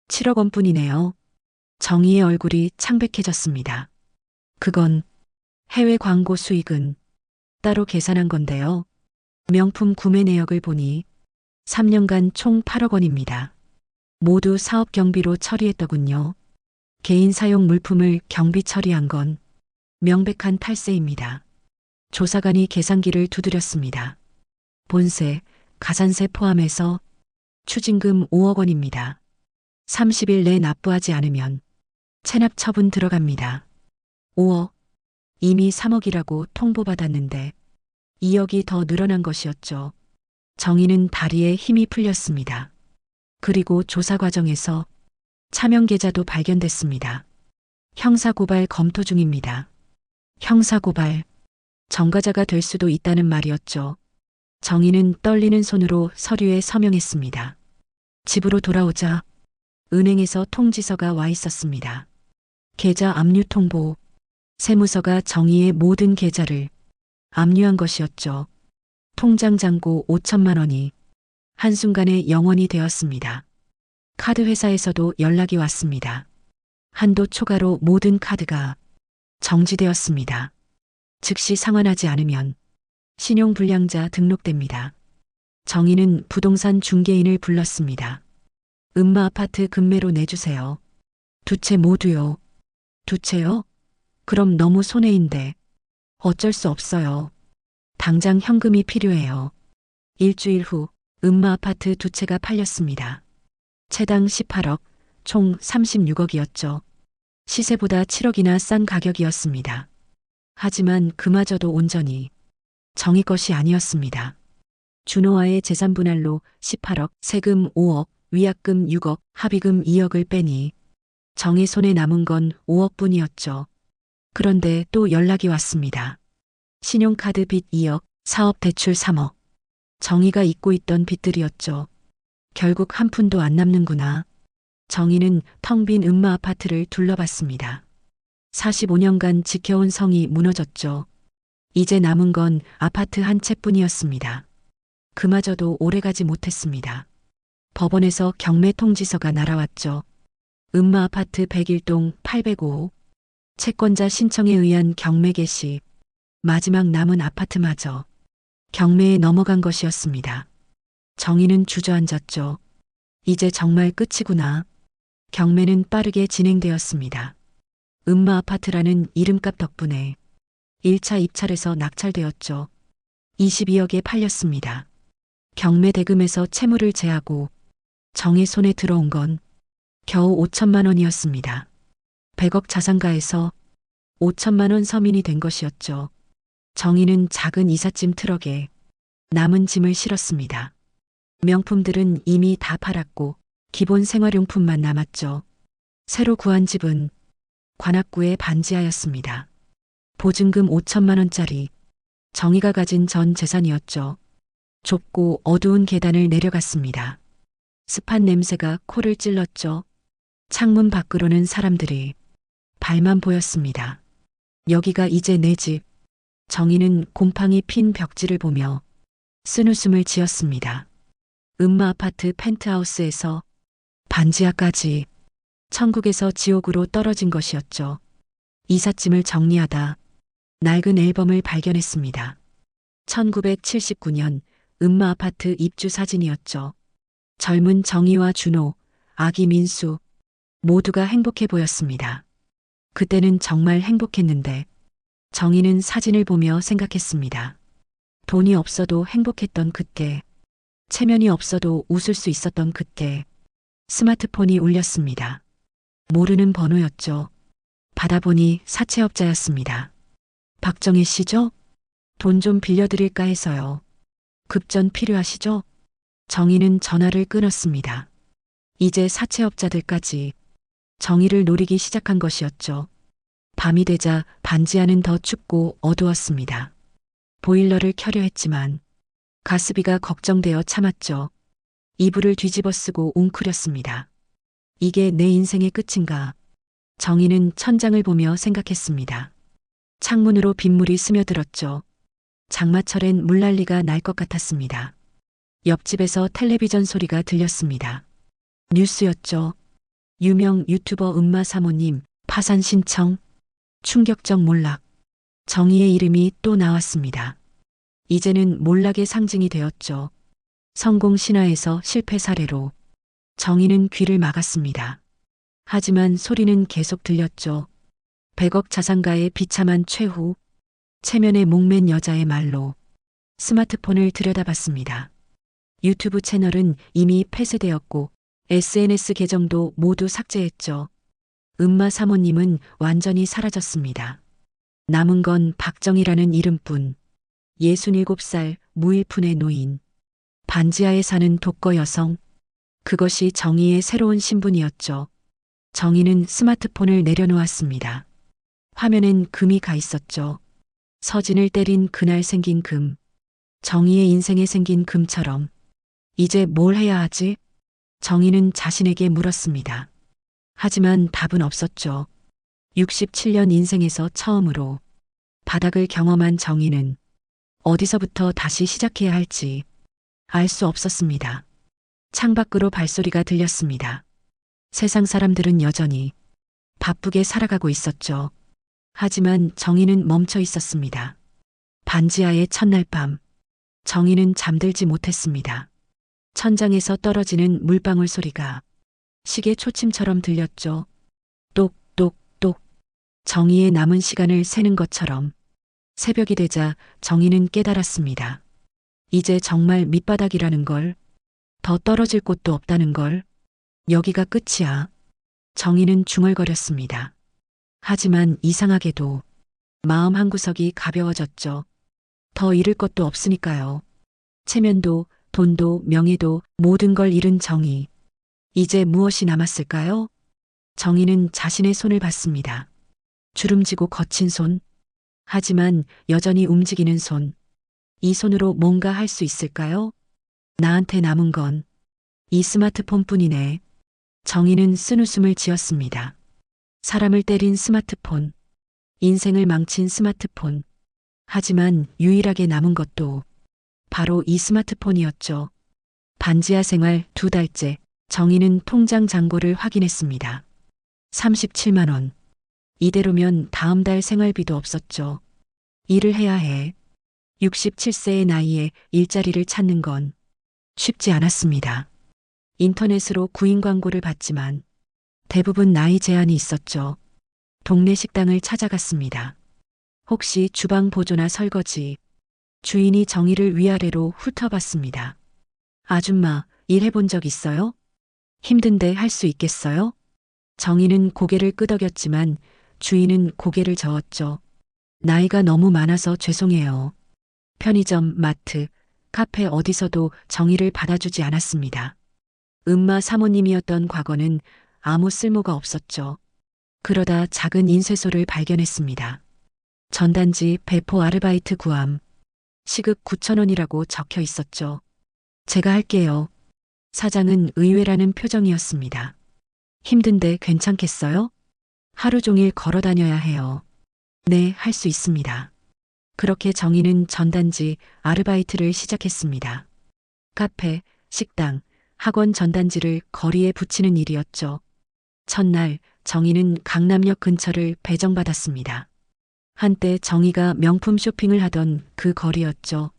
7억 원뿐이네요. 정희의 얼굴이 창백해졌습니다. 그건 해외 광고 수익은 따로 계산한 건데요. 명품 구매 내역을 보니 3년간 총 8억 원입니다. 모두 사업 경비로 처리했더군요. 개인 사용 물품을 경비 처리한 건 명백한 탈세입니다. 조사관이 계산기를 두드렸습니다. 본세, 가산세 포함해서 추징금 5억 원입니다. 30일 내 납부하지 않으면 체납 처분 들어갑니다. 5억, 이미 3억이라고 통보받았는데 2억이 더 늘어난 것이었죠. 정희는 다리에 힘이 풀렸습니다. 그리고 조사 과정에서 차명 계좌도 발견됐습니다. 형사고발 검토 중입니다. 형사고발, 전과자가 될 수도 있다는 말이었죠. 정희는 떨리는 손으로 서류에 서명했습니다. 집으로 돌아오자 은행에서 통지서가 와 있었습니다. 계좌 압류 통보. 세무서가 정희의 모든 계좌를 압류한 것이었죠. 통장 잔고 5천만 원이 한순간에 0원이 되었습니다. 카드 회사에서도 연락이 왔습니다. 한도 초과로 모든 카드가 정지되었습니다. 즉시 상환하지 않으면 신용불량자 등록됩니다. 정희는 부동산 중개인을 불렀습니다. 음마 아파트 급매로 내주세요. 두 채 모두요. 두 채요? 그럼 너무 손해인데. 어쩔 수 없어요. 당장 현금이 필요해요. 일주일 후 음마 아파트 두 채가 팔렸습니다. 채당 18억, 총 36억이었죠. 시세보다 7억이나 싼 가격이었습니다. 하지만 그마저도 온전히 정의 것이 아니었습니다. 준호와의 재산 분할로 18억, 세금 5억, 위약금 6억, 합의금 2억을 빼니 정의 손에 남은 건 5억뿐이었죠. 그런데 또 연락이 왔습니다. 신용카드 빚 2억, 사업 대출 3억. 정의가 잊고 있던 빚들이었죠. 결국 한 푼도 안 남는구나. 정의는 텅 빈 음마 아파트를 둘러봤습니다. 45년간 지켜온 성이 무너졌죠. 이제 남은 건 아파트 한 채뿐이었습니다. 그마저도 오래가지 못했습니다. 법원에서 경매 통지서가 날아왔죠. 음마 아파트 101동 805호. 채권자 신청에 의한 경매 개시. 마지막 남은 아파트마저 경매에 넘어간 것이었습니다. 정의는 주저앉았죠. 이제 정말 끝이구나. 경매는 빠르게 진행되었습니다. 음마 아파트라는 이름값 덕분에 1차 입찰에서 낙찰되었죠. 22억에 팔렸습니다. 경매 대금에서 채무를 제하고 정의 손에 들어온 건 겨우 5천만 원이었습니다. 100억 자산가에서 5천만 원 서민이 된 것이었죠. 정의는 작은 이삿짐 트럭에 남은 짐을 실었습니다. 명품들은 이미 다 팔았고 기본 생활용품만 남았죠. 새로 구한 집은 관악구의 반지하였습니다. 보증금 5천만 원짜리 정의가 가진 전 재산이었죠. 좁고 어두운 계단을 내려갔습니다. 습한 냄새가 코를 찔렀죠. 창문 밖으로는 사람들이 발만 보였습니다. 여기가 이제 내 집. 정의는 곰팡이 핀 벽지를 보며 쓴웃음을 지었습니다. 음마 아파트 펜트하우스에서 반지하까지 천국에서 지옥으로 떨어진 것이었죠. 이삿짐을 정리하다 낡은 앨범을 발견했습니다. 1979년 음마 아파트 입주 사진이었죠. 젊은 정희와 준호, 아기 민수 모두가 행복해 보였습니다. 그때는 정말 행복했는데 정희는 사진을 보며 생각했습니다. 돈이 없어도 행복했던 그때, 체면이 없어도 웃을 수 있었던 그때, 스마트폰이 울렸습니다. 모르는 번호였죠. 받아보니 사채업자였습니다. 박정혜 씨죠? 돈 좀 빌려드릴까 해서요. 급전 필요하시죠? 정희는 전화를 끊었습니다. 이제 사채업자들까지 정의를 노리기 시작한 것이었죠. 밤이 되자 반지하는 더 춥고 어두웠습니다. 보일러를 켜려 했지만 가스비가 걱정되어 참았죠. 이불을 뒤집어 쓰고 웅크렸습니다. 이게 내 인생의 끝인가? 정의는 천장을 보며 생각했습니다. 창문으로 빗물이 스며들었죠. 장마철엔 물난리가 날 것 같았습니다. 옆집에서 텔레비전 소리가 들렸습니다. 뉴스였죠. 유명 유튜버 음마 사모님 파산 신청. 충격적 몰락. 정의의 이름이 또 나왔습니다. 이제는 몰락의 상징이 되었죠. 성공 신화에서 실패 사례로 정의는 귀를 막았습니다. 하지만 소리는 계속 들렸죠. 100억 자산가의 비참한 최후. 체면에 목맨 여자의 말로 스마트폰을 들여다봤습니다. 유튜브 채널은 이미 폐쇄되었고 SNS 계정도 모두 삭제했죠. 음마 사모님은 완전히 사라졌습니다. 남은 건 박정희라는 이름뿐. 67살 무일푼의 노인. 반지하에 사는 독거 여성. 그것이 정의의 새로운 신분이었죠. 정의는 스마트폰을 내려놓았습니다. 화면엔 금이 가 있었죠. 서진을 때린 그날 생긴 금. 정의의 인생에 생긴 금처럼. 이제 뭘 해야 하지? 정의는 자신에게 물었습니다. 하지만 답은 없었죠. 67년 인생에서 처음으로 바닥을 경험한 정의는 어디서부터 다시 시작해야 할지 알 수 없었습니다. 창밖으로 발소리가 들렸습니다. 세상 사람들은 여전히 바쁘게 살아가고 있었죠. 하지만 정의는 멈춰 있었습니다. 반지하의 첫날 밤, 정의는 잠들지 못했습니다. 천장에서 떨어지는 물방울 소리가 시계 초침처럼 들렸죠. 똑똑똑. 정의의 남은 시간을 세는 것처럼 새벽이 되자 정희는 깨달았습니다. 이제 정말 밑바닥이라는 걸, 더 떨어질 곳도 없다는 걸, 여기가 끝이야. 정희는 중얼거렸습니다. 하지만 이상하게도 마음 한구석이 가벼워졌죠. 더 잃을 것도 없으니까요. 체면도, 돈도, 명예도 모든 걸 잃은 정희. 이제 무엇이 남았을까요? 정희는 자신의 손을 봤습니다. 주름지고 거친 손. 하지만 여전히 움직이는 손. 이 손으로 뭔가 할 수 있을까요? 나한테 남은 건 이 스마트폰뿐이네. 정희는 쓴웃음을 지었습니다. 사람을 때린 스마트폰. 인생을 망친 스마트폰. 하지만 유일하게 남은 것도 바로 이 스마트폰이었죠. 반지하 생활 2달째. 정희는 통장 잔고를 확인했습니다. 37만 원. 이대로면 다음 달 생활비도 없었죠. 일을 해야 해. 67세의 나이에 일자리를 찾는 건 쉽지 않았습니다. 인터넷으로 구인 광고를 봤지만 대부분 나이 제한이 있었죠. 동네 식당을 찾아갔습니다. 혹시 주방 보조나 설거지. 주인이 정희를 위아래로 훑어봤습니다. 아줌마, 일해본 적 있어요? 힘든데 할 수 있겠어요? 정희는 고개를 끄덕였지만 주인은 고개를 저었죠. 나이가 너무 많아서 죄송해요. 편의점, 마트, 카페 어디서도 정희를 받아주지 않았습니다. 음마 사모님이었던 과거는 아무 쓸모가 없었죠. 그러다 작은 인쇄소를 발견했습니다. 전단지 배포 아르바이트 구함. 시급 9,000원이라고 적혀 있었죠. 제가 할게요. 사장은 의외라는 표정이었습니다. 힘든데 괜찮겠어요? 하루 종일 걸어 다녀야 해요. 네, 할 수 있습니다. 그렇게 정희는 전단지 아르바이트를 시작했습니다. 카페, 식당, 학원 전단지를 거리에 붙이는 일이었죠. 첫날 정희는 강남역 근처를 배정받았습니다. 한때 정희가 명품 쇼핑을 하던 그 거리였죠.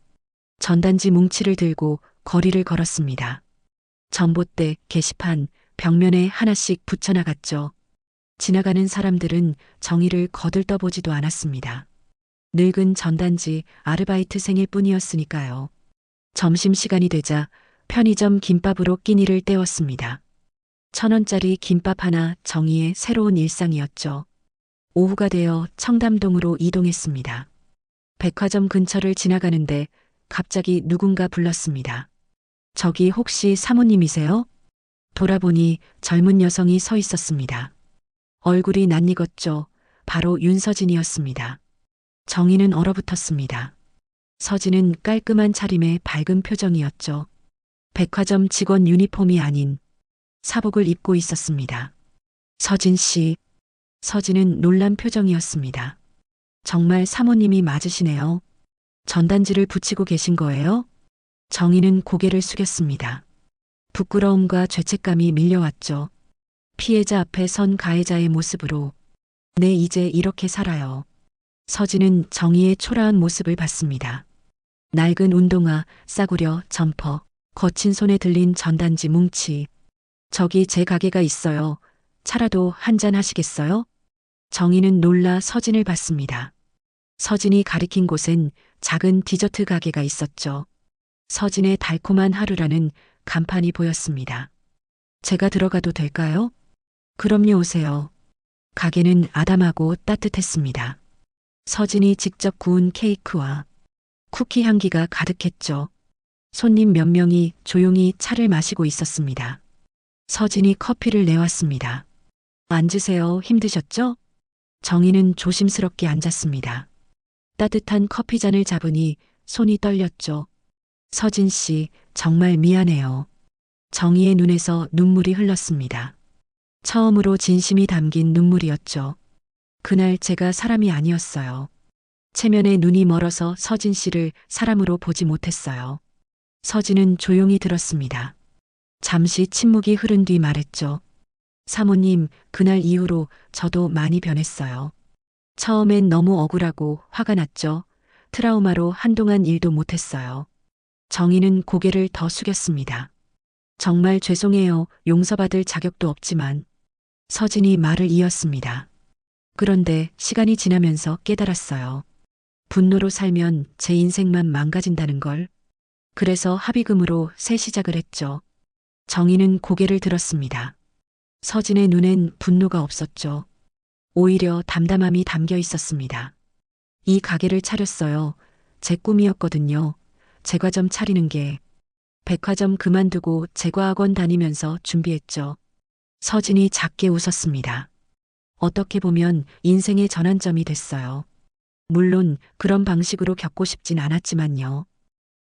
전단지 뭉치를 들고 거리를 걸었습니다. 전봇대, 게시판, 벽면에 하나씩 붙여나갔죠. 지나가는 사람들은 정희를 거들떠보지도 않았습니다. 늙은 전단지 아르바이트생일 뿐이었으니까요. 점심시간이 되자 편의점 김밥으로 끼니를 때웠습니다. 1,000원짜리 김밥 하나 정희의 새로운 일상이었죠. 오후가 되어 청담동으로 이동했습니다. 백화점 근처를 지나가는데 갑자기 누군가 불렀습니다. 저기 혹시 사모님이세요? 돌아보니 젊은 여성이 서 있었습니다. 얼굴이 낯익었죠. 바로 윤서진이었습니다. 정희는 얼어붙었습니다. 서진은 깔끔한 차림에 밝은 표정이었죠. 백화점 직원 유니폼이 아닌 사복을 입고 있었습니다. 서진 씨. 서진은 놀란 표정이었습니다. 정말 사모님이 맞으시네요. 전단지를 붙이고 계신 거예요? 정희는 고개를 숙였습니다. 부끄러움과 죄책감이 밀려왔죠. 피해자 앞에 선 가해자의 모습으로 네, 이제 이렇게 살아요. 서진은 정희의 초라한 모습을 봤습니다. 낡은 운동화, 싸구려, 점퍼, 거친 손에 들린 전단지 뭉치. 저기 제 가게가 있어요. 차라도 한잔 하시겠어요? 정희는 놀라 서진을 봤습니다. 서진이 가리킨 곳엔 작은 디저트 가게가 있었죠. 서진의 달콤한 하루라는 간판이 보였습니다. 제가 들어가도 될까요? 그럼요, 오세요. 가게는 아담하고 따뜻했습니다. 서진이 직접 구운 케이크와 쿠키 향기가 가득했죠. 손님 몇 명이 조용히 차를 마시고 있었습니다. 서진이 커피를 내왔습니다. 앉으세요. 힘드셨죠? 정희는 조심스럽게 앉았습니다. 따뜻한 커피잔을 잡으니 손이 떨렸죠. 서진 씨, 정말 미안해요. 정희의 눈에서 눈물이 흘렀습니다. 처음으로 진심이 담긴 눈물이었죠. 그날 제가 사람이 아니었어요. 체면에 눈이 멀어서 서진 씨를 사람으로 보지 못했어요. 서진은 조용히 들었습니다. 잠시 침묵이 흐른 뒤 말했죠. 사모님, 그날 이후로 저도 많이 변했어요. 처음엔 너무 억울하고 화가 났죠. 트라우마로 한동안 일도 못했어요. 정희는 고개를 더 숙였습니다. 정말 죄송해요. 용서받을 자격도 없지만. 서진이 말을 이었습니다. 그런데 시간이 지나면서 깨달았어요. 분노로 살면 제 인생만 망가진다는 걸. 그래서 합의금으로 새 시작을 했죠. 정희는 고개를 들었습니다. 서진의 눈엔 분노가 없었죠. 오히려 담담함이 담겨 있었습니다. 이 가게를 차렸어요. 제 꿈이었거든요. 제과점 차리는 게. 백화점 그만두고 제과학원 다니면서 준비했죠. 서진이 작게 웃었습니다. 어떻게 보면 인생의 전환점이 됐어요. 물론 그런 방식으로 겪고 싶진 않았지만요.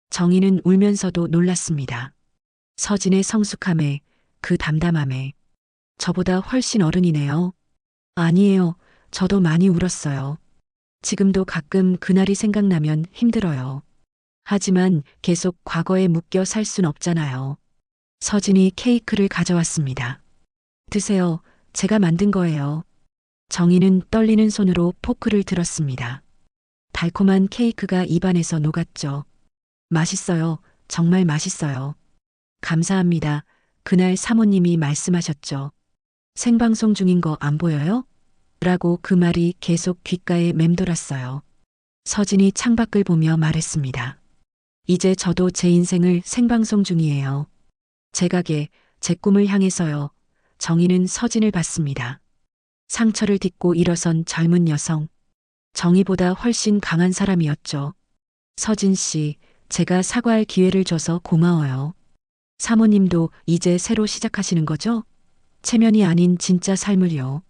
정희는 울면서도 놀랐습니다. 서진의 성숙함에, 그 담담함에. 저보다 훨씬 어른이네요. 아니에요. 저도 많이 울었어요. 지금도 가끔 그날이 생각나면 힘들어요. 하지만 계속 과거에 묶여 살 순 없잖아요. 서진이 케이크를 가져왔습니다. 드세요. 제가 만든 거예요. 정희는 떨리는 손으로 포크를 들었습니다. 달콤한 케이크가 입안에서 녹았죠. 맛있어요. 정말 맛있어요. 감사합니다. 그날 사모님이 말씀하셨죠. 생방송 중인 거 안 보여요? 라고 그 말이 계속 귓가에 맴돌았어요. 서진이 창밖을 보며 말했습니다. 이제 저도 제 인생을 생방송 중이에요. 제 가게, 제 꿈을 향해서요. 정희는 서진을 봤습니다. 상처를 딛고 일어선 젊은 여성. 정희보다 훨씬 강한 사람이었죠. 서진 씨, 제가 사과할 기회를 줘서 고마워요. 사모님도 이제 새로 시작하시는 거죠? 체면이 아닌 진짜 삶을요.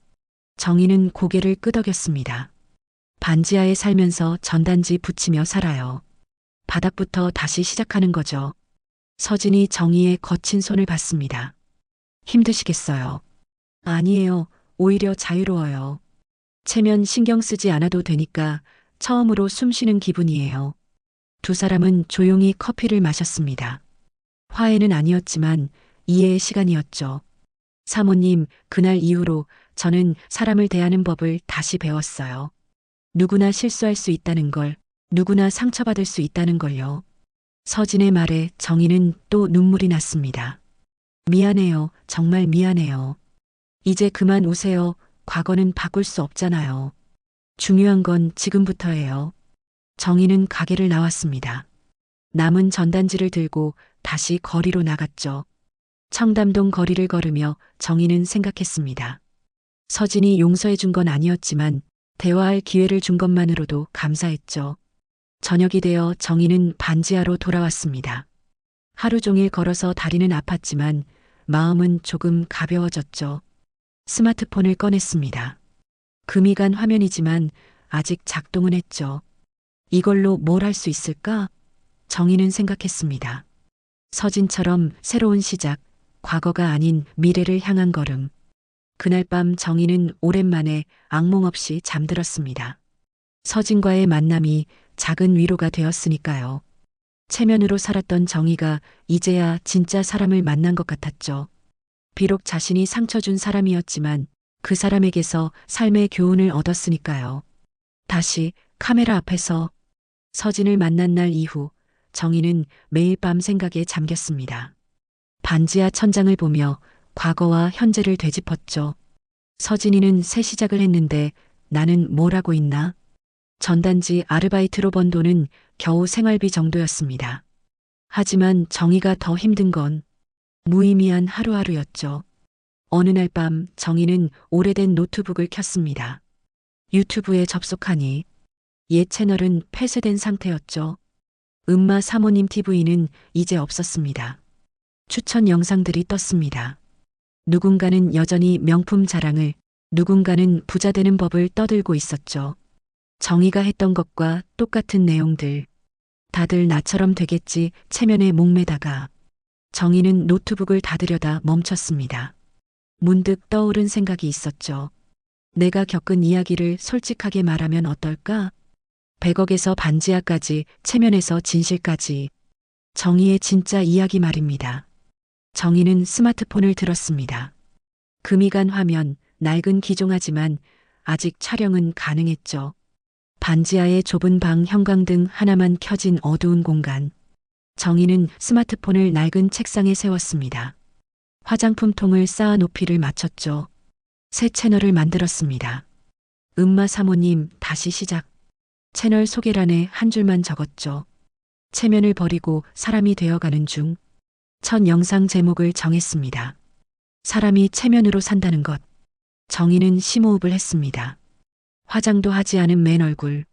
정희는 고개를 끄덕였습니다. 반지하에 살면서 전단지 붙이며 살아요. 바닥부터 다시 시작하는 거죠. 서진이 정희의 거친 손을 봤습니다. 힘드시겠어요? 아니에요. 오히려 자유로워요. 체면 신경 쓰지 않아도 되니까 처음으로 숨 쉬는 기분이에요. 두 사람은 조용히 커피를 마셨습니다. 화해는 아니었지만 이해의 시간이었죠. 사모님, 그날 이후로 저는 사람을 대하는 법을 다시 배웠어요. 누구나 실수할 수 있다는 걸, 누구나 상처받을 수 있다는 걸요. 서진의 말에 정희는 또 눈물이 났습니다. 미안해요. 정말 미안해요. 이제 그만 우세요. 과거는 바꿀 수 없잖아요. 중요한 건 지금부터예요. 정희는 가게를 나왔습니다. 남은 전단지를 들고 다시 거리로 나갔죠. 청담동 거리를 걸으며 정희는 생각했습니다. 서진이 용서해 준 건 아니었지만 대화할 기회를 준 것만으로도 감사했죠. 저녁이 되어 정희는 반지하로 돌아왔습니다. 하루 종일 걸어서 다리는 아팠지만 마음은 조금 가벼워졌죠. 스마트폰을 꺼냈습니다. 금이 간 화면이지만 아직 작동은 했죠. 이걸로 뭘 할 수 있을까? 정희는 생각했습니다. 서진처럼 새로운 시작, 과거가 아닌 미래를 향한 걸음. 그날 밤 정희는 오랜만에 악몽 없이 잠들었습니다. 서진과의 만남이 작은 위로가 되었으니까요. 체면으로 살았던 정희가 이제야 진짜 사람을 만난 것 같았죠. 비록 자신이 상처 준 사람이었지만 그 사람에게서 삶의 교훈을 얻었으니까요. 다시 카메라 앞에서 서진을 만난 날 이후 정희는 매일 밤 생각에 잠겼습니다. 반지하 천장을 보며 과거와 현재를 되짚었죠. 서진이는 새 시작을 했는데 나는 뭘 하고 있나? 전단지 아르바이트로 번 돈은 겨우 생활비 정도였습니다. 하지만 정희가 더 힘든 건 무의미한 하루하루였죠. 어느 날 밤 정희는 오래된 노트북을 켰습니다. 유튜브에 접속하니 옛 채널은 폐쇄된 상태였죠. 음마 사모님 TV는 이제 없었습니다. 추천 영상들이 떴습니다. 누군가는 여전히 명품 자랑을, 누군가는 부자 되는 법을 떠들고 있었죠. 정희가 했던 것과 똑같은 내용들. 다들 나처럼 되겠지 체면에 목매다가 정희는 노트북을 닫으려다 멈췄습니다. 문득 떠오른 생각이 있었죠. 내가 겪은 이야기를 솔직하게 말하면 어떨까? 100억에서 반지하까지, 체면에서 진실까지. 정희의 진짜 이야기 말입니다. 정희는 스마트폰을 들었습니다. 금이 간 화면, 낡은 기종하지만 아직 촬영은 가능했죠. 반지하의 좁은 방 형광등 하나만 켜진 어두운 공간. 정희는 스마트폰을 낡은 책상에 세웠습니다. 화장품통을 쌓아 높이를 맞췄죠. 새 채널을 만들었습니다. 음마 사모님 다시 시작. 채널 소개란에 한 줄만 적었죠. 체면을 버리고 사람이 되어가는 중. 첫 영상 제목을 정했습니다. 사람이 체면으로 산다는 것. 정희는 심호흡을 했습니다. 화장도 하지 않은 맨 얼굴.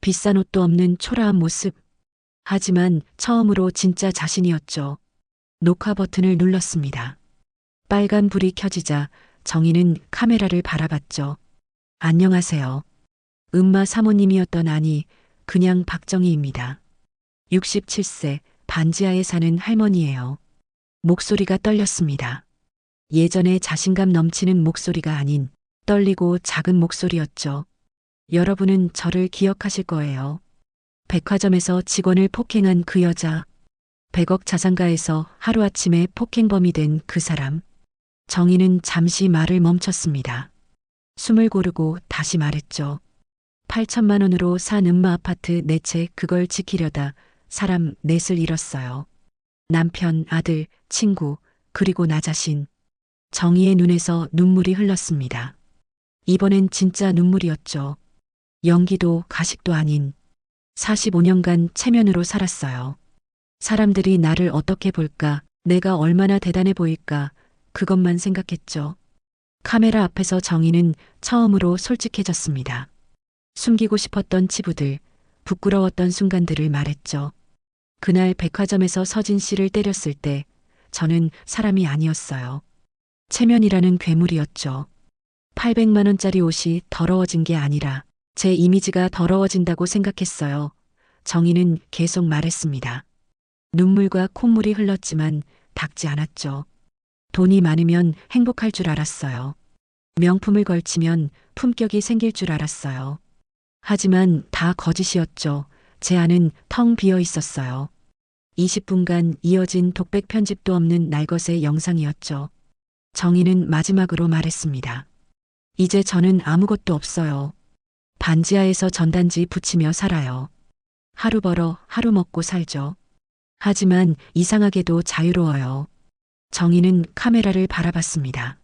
비싼 옷도 없는 초라한 모습. 하지만 처음으로 진짜 자신이었죠. 녹화 버튼을 눌렀습니다. 빨간 불이 켜지자 정희는 카메라를 바라봤죠. 안녕하세요. 음마 사모님이었던 아니, 그냥 박정희입니다. 67세, 반지하에 사는 할머니예요. 목소리가 떨렸습니다. 예전에 자신감 넘치는 목소리가 아닌 떨리고 작은 목소리였죠. 여러분은 저를 기억하실 거예요. 백화점에서 직원을 폭행한 그 여자. 100억 자산가에서 하루아침에 폭행범이 된 그 사람. 정희는 잠시 말을 멈췄습니다. 숨을 고르고 다시 말했죠. 8천만 원으로 산 음마 아파트 내 채 그걸 지키려다 사람 넷을 잃었어요. 남편, 아들, 친구, 그리고 나 자신. 정희의 눈에서 눈물이 흘렀습니다. 이번엔 진짜 눈물이었죠. 연기도 가식도 아닌 45년간 체면으로 살았어요. 사람들이 나를 어떻게 볼까, 내가 얼마나 대단해 보일까, 그것만 생각했죠. 카메라 앞에서 정희는 처음으로 솔직해졌습니다. 숨기고 싶었던 치부들, 부끄러웠던 순간들을 말했죠. 그날 백화점에서 서진 씨를 때렸을 때 저는 사람이 아니었어요. 체면이라는 괴물이었죠. 800만 원짜리 옷이 더러워진 게 아니라 제 이미지가 더러워진다고 생각했어요. 정희는 계속 말했습니다. 눈물과 콧물이 흘렀지만 닦지 않았죠. 돈이 많으면 행복할 줄 알았어요. 명품을 걸치면 품격이 생길 줄 알았어요. 하지만 다 거짓이었죠. 제 안은 텅 비어 있었어요. 20분간 이어진 독백 편집도 없는 날것의 영상이었죠. 정희는 마지막으로 말했습니다. 이제 저는 아무것도 없어요. 반지하에서 전단지 붙이며 살아요. 하루 벌어 하루 먹고 살죠. 하지만 이상하게도 자유로워요. 정희는 카메라를 바라봤습니다.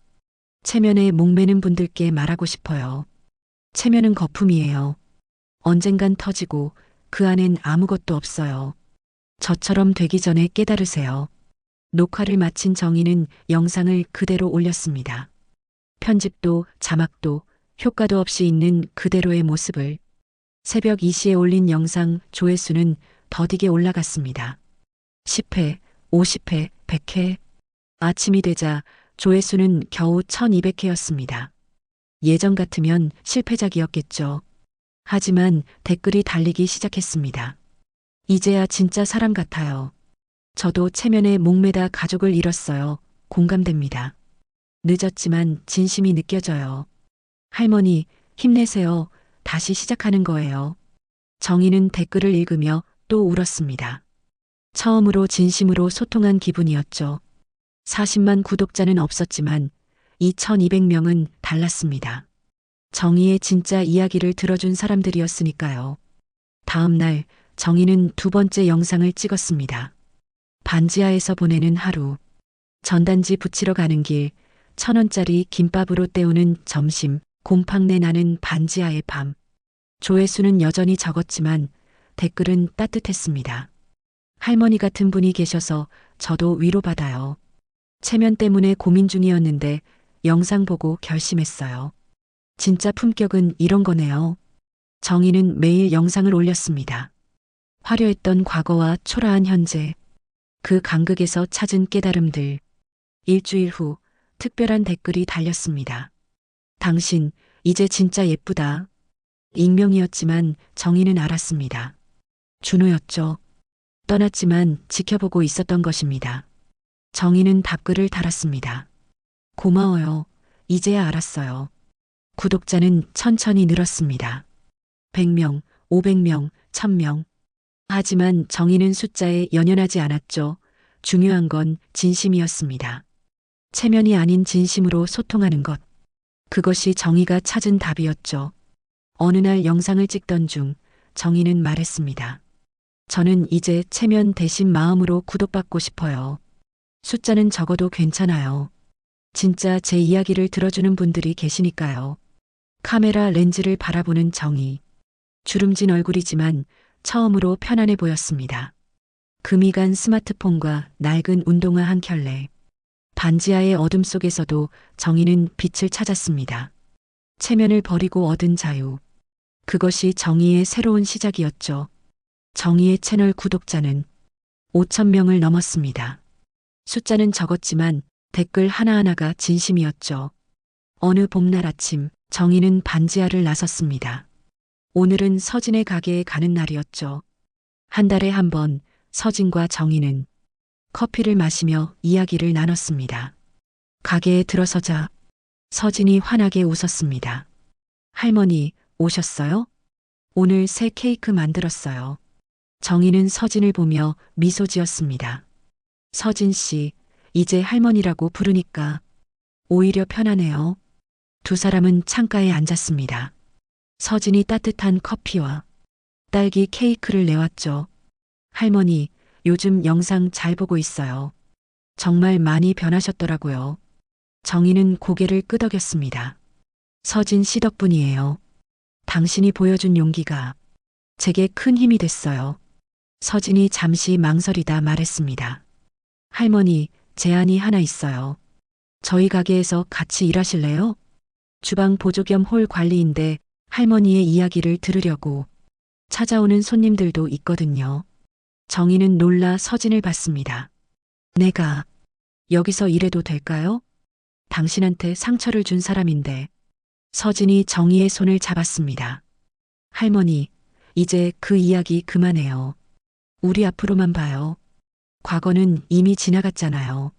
체면에 목매는 분들께 말하고 싶어요. 체면은 거품이에요. 언젠간 터지고 그 안엔 아무것도 없어요. 저처럼 되기 전에 깨달으세요. 녹화를 마친 정희는 영상을 그대로 올렸습니다. 편집도 자막도 효과도 없이 있는 그대로의 모습을. 새벽 2시에 올린 영상 조회수는 더디게 올라갔습니다. 10회, 50회, 100회. 아침이 되자 조회수는 겨우 1200회였습니다. 예전 같으면 실패작이었겠죠. 하지만 댓글이 달리기 시작했습니다. 이제야 진짜 사람 같아요. 저도 체면에 목매다 가족을 잃었어요. 공감됩니다. 늦었지만 진심이 느껴져요. 할머니, 힘내세요. 다시 시작하는 거예요. 정희는 댓글을 읽으며 또 울었습니다. 처음으로 진심으로 소통한 기분이었죠. 40만 구독자는 없었지만 2200명은 달랐습니다. 정희의 진짜 이야기를 들어준 사람들이었으니까요. 다음 날 정희는 두 번째 영상을 찍었습니다. 반지하에서 보내는 하루. 전단지 붙이러 가는 길, 1,000원짜리 김밥으로 때우는 점심, 곰팡내 나는 반지하의 밤. 조회수는 여전히 적었지만 댓글은 따뜻했습니다. 할머니 같은 분이 계셔서 저도 위로받아요. 체면 때문에 고민 중이었는데 영상 보고 결심했어요. 진짜 품격은 이런 거네요. 정희는 매일 영상을 올렸습니다. 화려했던 과거와 초라한 현재, 그 간극에서 찾은 깨달음들. 일주일 후 특별한 댓글이 달렸습니다. 당신, 이제 진짜 예쁘다. 익명이었지만 정희는 알았습니다. 준호였죠. 떠났지만 지켜보고 있었던 것입니다. 정희는 답글을 달았습니다. 고마워요. 이제야 알았어요. 구독자는 천천히 늘었습니다. 100명, 500명, 1000명. 하지만 정희는 숫자에 연연하지 않았죠. 중요한 건 진심이었습니다. 체면이 아닌 진심으로 소통하는 것. 그것이 정희가 찾은 답이었죠. 어느 날 영상을 찍던 중 정희는 말했습니다. 저는 이제 체면 대신 마음으로 구독받고 싶어요. 숫자는 적어도 괜찮아요. 진짜 제 이야기를 들어주는 분들이 계시니까요. 카메라 렌즈를 바라보는 정희. 주름진 얼굴이지만 처음으로 편안해 보였습니다. 금이 간 스마트폰과 낡은 운동화 한 켤레. 반지하의 어둠 속에서도 정희는 빛을 찾았습니다. 체면을 버리고 얻은 자유. 그것이 정희의 새로운 시작이었죠. 정희의 채널 구독자는 5,000명을 넘었습니다. 숫자는 적었지만 댓글 하나하나가 진심이었죠. 어느 봄날 아침 정희는 반지하를 나섰습니다. 오늘은 서진의 가게에 가는 날이었죠. 한 달에 한 번 서진과 정희는 커피를 마시며 이야기를 나눴습니다. 가게에 들어서자 서진이 환하게 웃었습니다. 할머니, 오셨어요? 오늘 새 케이크 만들었어요. 정희는 서진을 보며 미소 지었습니다. 서진 씨, 이제 할머니라고 부르니까 오히려 편하네요. 두 사람은 창가에 앉았습니다. 서진이 따뜻한 커피와 딸기 케이크를 내왔죠. 할머니, 요즘 영상 잘 보고 있어요. 정말 많이 변하셨더라고요. 정희는 고개를 끄덕였습니다. 서진 씨 덕분이에요. 당신이 보여준 용기가 제게 큰 힘이 됐어요. 서진이 잠시 망설이다 말했습니다. 할머니, 제안이 하나 있어요. 저희 가게에서 같이 일하실래요? 주방 보조 겸 홀 관리인데 할머니의 이야기를 들으려고 찾아오는 손님들도 있거든요. 정희는 놀라 서진을 봤습니다. 내가 여기서 일해도 될까요? 당신한테 상처를 준 사람인데. 서진이 정희의 손을 잡았습니다. 할머니, 이제 그 이야기 그만해요. 우리 앞으로만 봐요. 과거는 이미 지나갔잖아요.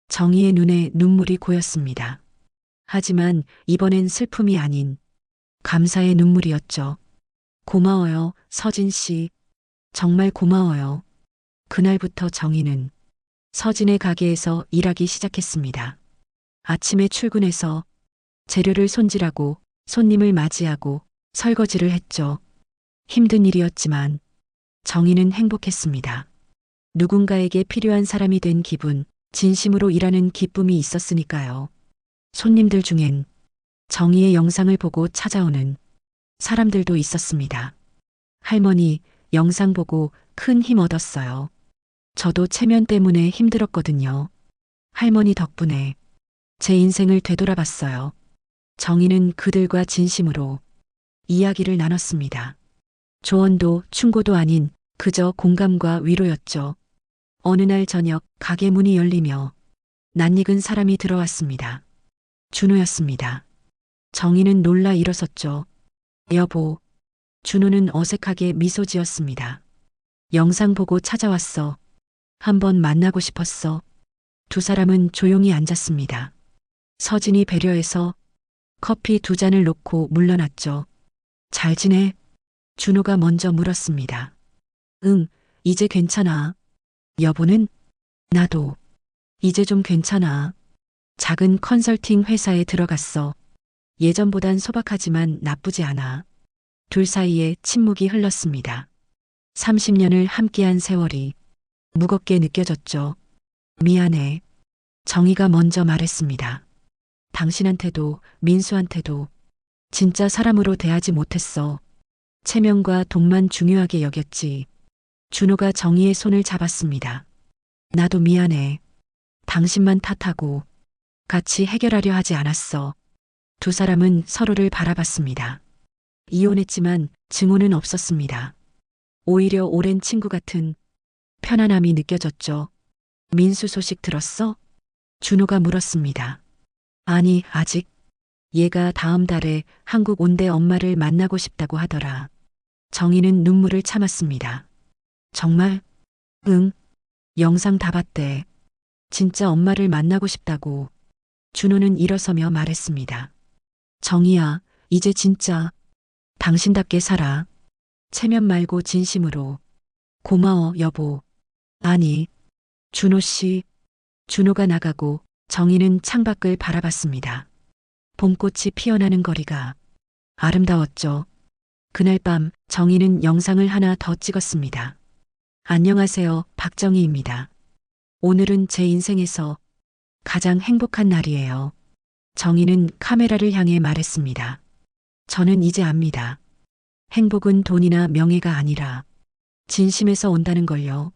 정희의 눈에 눈물이 고였습니다. 하지만 이번엔 슬픔이 아닌 감사의 눈물이었죠. 고마워요, 서진 씨. 정말 고마워요. 그날부터 정희는 서진의 가게에서 일하기 시작했습니다. 아침에 출근해서 재료를 손질하고 손님을 맞이하고 설거지를 했죠. 힘든 일이었지만 정희는 행복했습니다. 누군가에게 필요한 사람이 된 기분, 진심으로 일하는 기쁨이 있었으니까요. 손님들 중엔 정희의 영상을 보고 찾아오는 사람들도 있었습니다. 할머니, 영상 보고 큰 힘 얻었어요. 저도 체면 때문에 힘들었거든요. 할머니 덕분에 제 인생을 되돌아봤어요. 정희는 그들과 진심으로 이야기를 나눴습니다. 조언도 충고도 아닌 그저 공감과 위로였죠. 어느 날 저녁 가게 문이 열리며 낯익은 사람이 들어왔습니다. 준호였습니다. 정희는 놀라 일어섰죠. 여보. 준호는 어색하게 미소 지었습니다. 영상 보고 찾아왔어. 한번 만나고 싶었어. 두 사람은 조용히 앉았습니다. 서진이 배려해서 커피 2잔을 놓고 물러났죠. 잘 지내? 준호가 먼저 물었습니다. 응, 이제 괜찮아. 여보는? 나도. 이제 좀 괜찮아. 작은 컨설팅 회사에 들어갔어. 예전보단 소박하지만 나쁘지 않아. 둘 사이에 침묵이 흘렀습니다. 30년을 함께한 세월이 무겁게 느껴졌죠. 미안해. 정희가 먼저 말했습니다. 당신한테도 민수한테도 진짜 사람으로 대하지 못했어. 체면과 돈만 중요하게 여겼지. 준호가 정희의 손을 잡았습니다. 나도 미안해. 당신만 탓하고 같이 해결하려 하지 않았어. 두 사람은 서로를 바라봤습니다. 이혼했지만 증오는 없었습니다. 오히려 오랜 친구 같은 편안함이 느껴졌죠. 민수 소식 들었어? 준호가 물었습니다. 아니, 아직. 얘가 다음 달에 한국 온대 엄마를 만나고 싶다고 하더라. 정희는 눈물을 참았습니다. 정말? 응. 영상 다 봤대. 진짜 엄마를 만나고 싶다고. 준호는 일어서며 말했습니다. 정희야, 이제 진짜 당신답게 살아. 체면 말고 진심으로. 고마워, 여보. 아니, 준호 씨. 준호가 나가고 정희는 창밖을 바라봤습니다. 봄꽃이 피어나는 거리가 아름다웠죠. 그날 밤 정희는 영상을 하나 더 찍었습니다. 안녕하세요, 박정희입니다. 오늘은 제 인생에서 가장 행복한 날이에요. 정희는 카메라를 향해 말했습니다. 저는 이제 압니다. 행복은 돈이나 명예가 아니라 진심에서 온다는 걸요.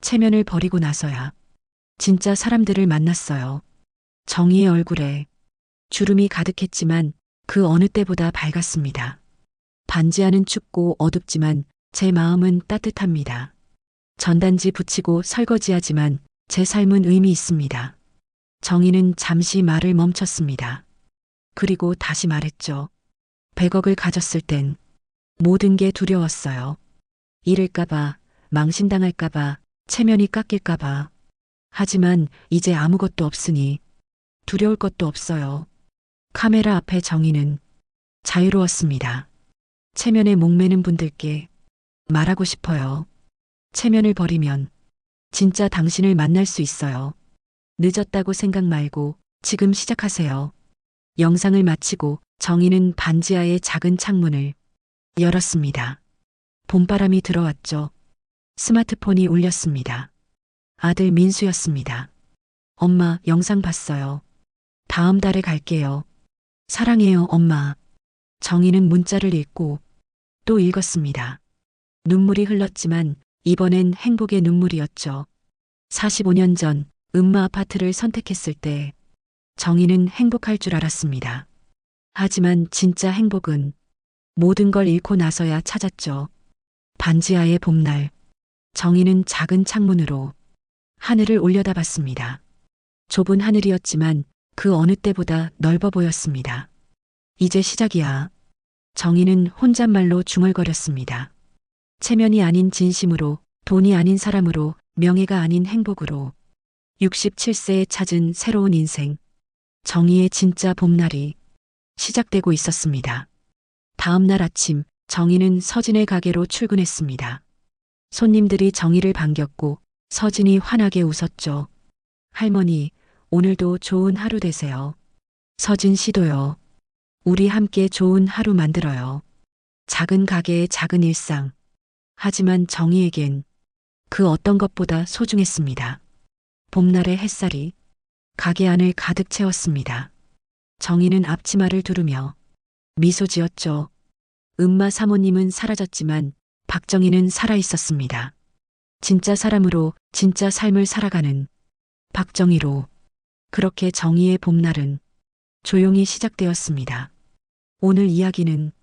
체면을 버리고 나서야 진짜 사람들을 만났어요. 정희의 얼굴에 주름이 가득했지만 그 어느 때보다 밝았습니다. 반지하는 춥고 어둡지만 제 마음은 따뜻합니다. 전단지 붙이고 설거지하지만 제 삶은 의미 있습니다. 정희는 잠시 말을 멈췄습니다. 그리고 다시 말했죠. 100억을 가졌을 땐 모든 게 두려웠어요. 잃을까봐, 망신당할까봐, 체면이 깎일까봐. 하지만 이제 아무것도 없으니 두려울 것도 없어요. 카메라 앞에 정희는 자유로웠습니다. 체면에 목매는 분들께 말하고 싶어요. 체면을 버리면 진짜 당신을 만날 수 있어요. 늦었다고 생각 말고 지금 시작하세요. 영상을 마치고 정희는 반지하의 작은 창문을 열었습니다. 봄바람이 들어왔죠. 스마트폰이 울렸습니다. 아들 민수였습니다. 엄마, 영상 봤어요. 다음 달에 갈게요. 사랑해요, 엄마. 정희는 문자를 읽고 또 읽었습니다. 눈물이 흘렀지만 이번엔 행복의 눈물이었죠. 45년 전 음마 아파트를 선택했을 때 정희는 행복할 줄 알았습니다. 하지만 진짜 행복은 모든 걸 잃고 나서야 찾았죠. 반지하의 봄날, 정희는 작은 창문으로 하늘을 올려다봤습니다. 좁은 하늘이었지만 그 어느 때보다 넓어 보였습니다. 이제 시작이야. 정희는 혼잣말로 중얼거렸습니다. 체면이 아닌 진심으로, 돈이 아닌 사람으로, 명예가 아닌 행복으로 67세에 찾은 새로운 인생, 정희의 진짜 봄날이 시작되고 있었습니다. 다음 날 아침 정희는 서진의 가게로 출근했습니다. 손님들이 정희를 반겼고 서진이 환하게 웃었죠. 할머니, 오늘도 좋은 하루 되세요. 서진 씨도요. 우리 함께 좋은 하루 만들어요. 작은 가게의 작은 일상. 하지만 정희에겐 그 어떤 것보다 소중했습니다. 봄날의 햇살이 가게 안을 가득 채웠습니다. 정희는 앞치마를 두르며 미소 지었죠. 음마 사모님은 사라졌지만 박정희는 살아있었습니다. 진짜 사람으로 진짜 삶을 살아가는 박정희로. 그렇게 정희의 봄날은 조용히 시작되었습니다. 오늘 이야기는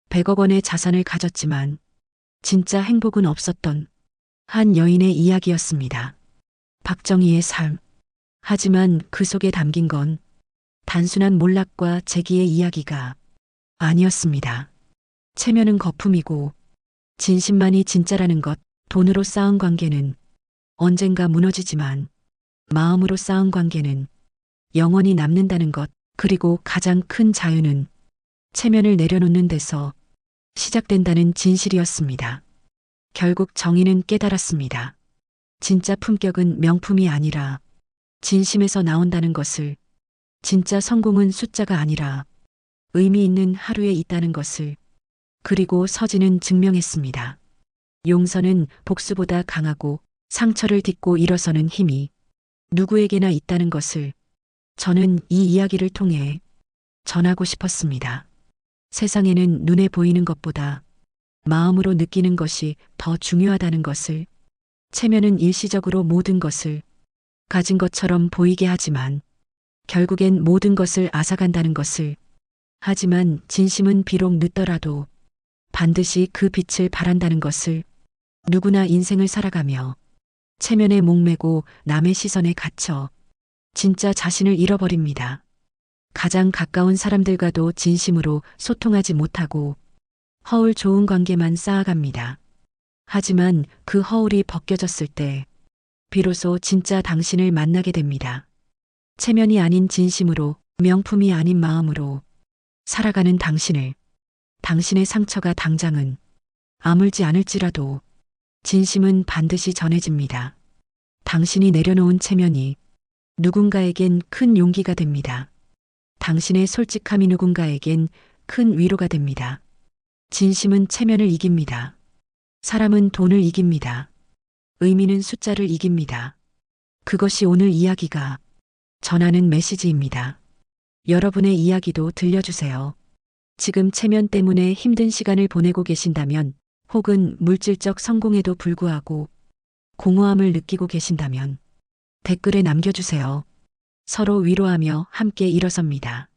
100억 원의 자산을 가졌지만 진짜 행복은 없었던 한 여인의 이야기였습니다. 박정희의 삶. 하지만 그 속에 담긴 건 단순한 몰락과 재기의 이야기가 아니었습니다. 체면은 거품이고 진심만이 진짜라는 것, 돈으로 쌓은 관계는 언젠가 무너지지만 마음으로 쌓은 관계는 영원히 남는다는 것, 그리고 가장 큰 자유는 체면을 내려놓는 데서 시작된다는 진실이었습니다. 결국 정희는 깨달았습니다. 진짜 품격은 명품이 아니라 진심에서 나온다는 것을, 진짜 성공은 숫자가 아니라 의미 있는 하루에 있다는 것을, 그리고 서진은 증명했습니다. 용서는 복수보다 강하고 상처를 딛고 일어서는 힘이 누구에게나 있다는 것을 저는 이 이야기를 통해 전하고 싶었습니다. 세상에는 눈에 보이는 것보다 마음으로 느끼는 것이 더 중요하다는 것을, 체면은 일시적으로 모든 것을 가진 것처럼 보이게 하지만 결국엔 모든 것을 앗아간다는 것을, 하지만 진심은 비록 늦더라도 반드시 그 빛을 발한다는 것을, 누구나 인생을 살아가며 체면에 목매고 남의 시선에 갇혀 진짜 자신을 잃어버립니다. 가장 가까운 사람들과도 진심으로 소통하지 못하고 허울 좋은 관계만 쌓아갑니다. 하지만 그 허울이 벗겨졌을 때 비로소 진짜 당신을 만나게 됩니다. 체면이 아닌 진심으로, 명품이 아닌 마음으로 살아가는 당신을, 당신의 상처가 당장은 아물지 않을지라도 진심은 반드시 전해집니다. 당신이 내려놓은 체면이 누군가에겐 큰 용기가 됩니다. 당신의 솔직함이 누군가에겐 큰 위로가 됩니다. 진심은 체면을 이깁니다. 사람은 돈을 이깁니다. 의미는 숫자를 이깁니다. 그것이 오늘 이야기가 전하는 메시지입니다. 여러분의 이야기도 들려주세요. 지금 체면 때문에 힘든 시간을 보내고 계신다면, 혹은 물질적 성공에도 불구하고 공허함을 느끼고 계신다면 댓글에 남겨주세요. 서로 위로하며 함께 일어섭니다.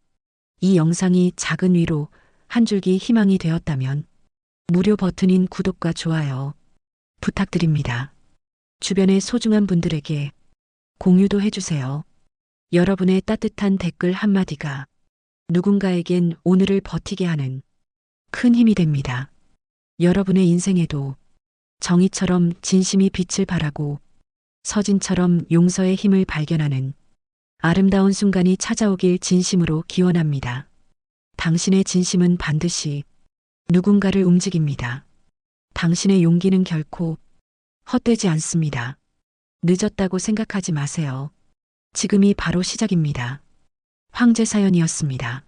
이 영상이 작은 위로, 한 줄기 희망이 되었다면 무료 버튼인 구독과 좋아요 부탁드립니다. 주변의 소중한 분들에게 공유도 해주세요. 여러분의 따뜻한 댓글 한마디가 누군가에겐 오늘을 버티게 하는 큰 힘이 됩니다. 여러분의 인생에도 정의처럼 진심이 빛을 발하고 서진처럼 용서의 힘을 발견하는 아름다운 순간이 찾아오길 진심으로 기원합니다. 당신의 진심은 반드시 누군가를 움직입니다. 당신의 용기는 결코 헛되지 않습니다. 늦었다고 생각하지 마세요. 지금이 바로 시작입니다. 황제 사연이었습니다.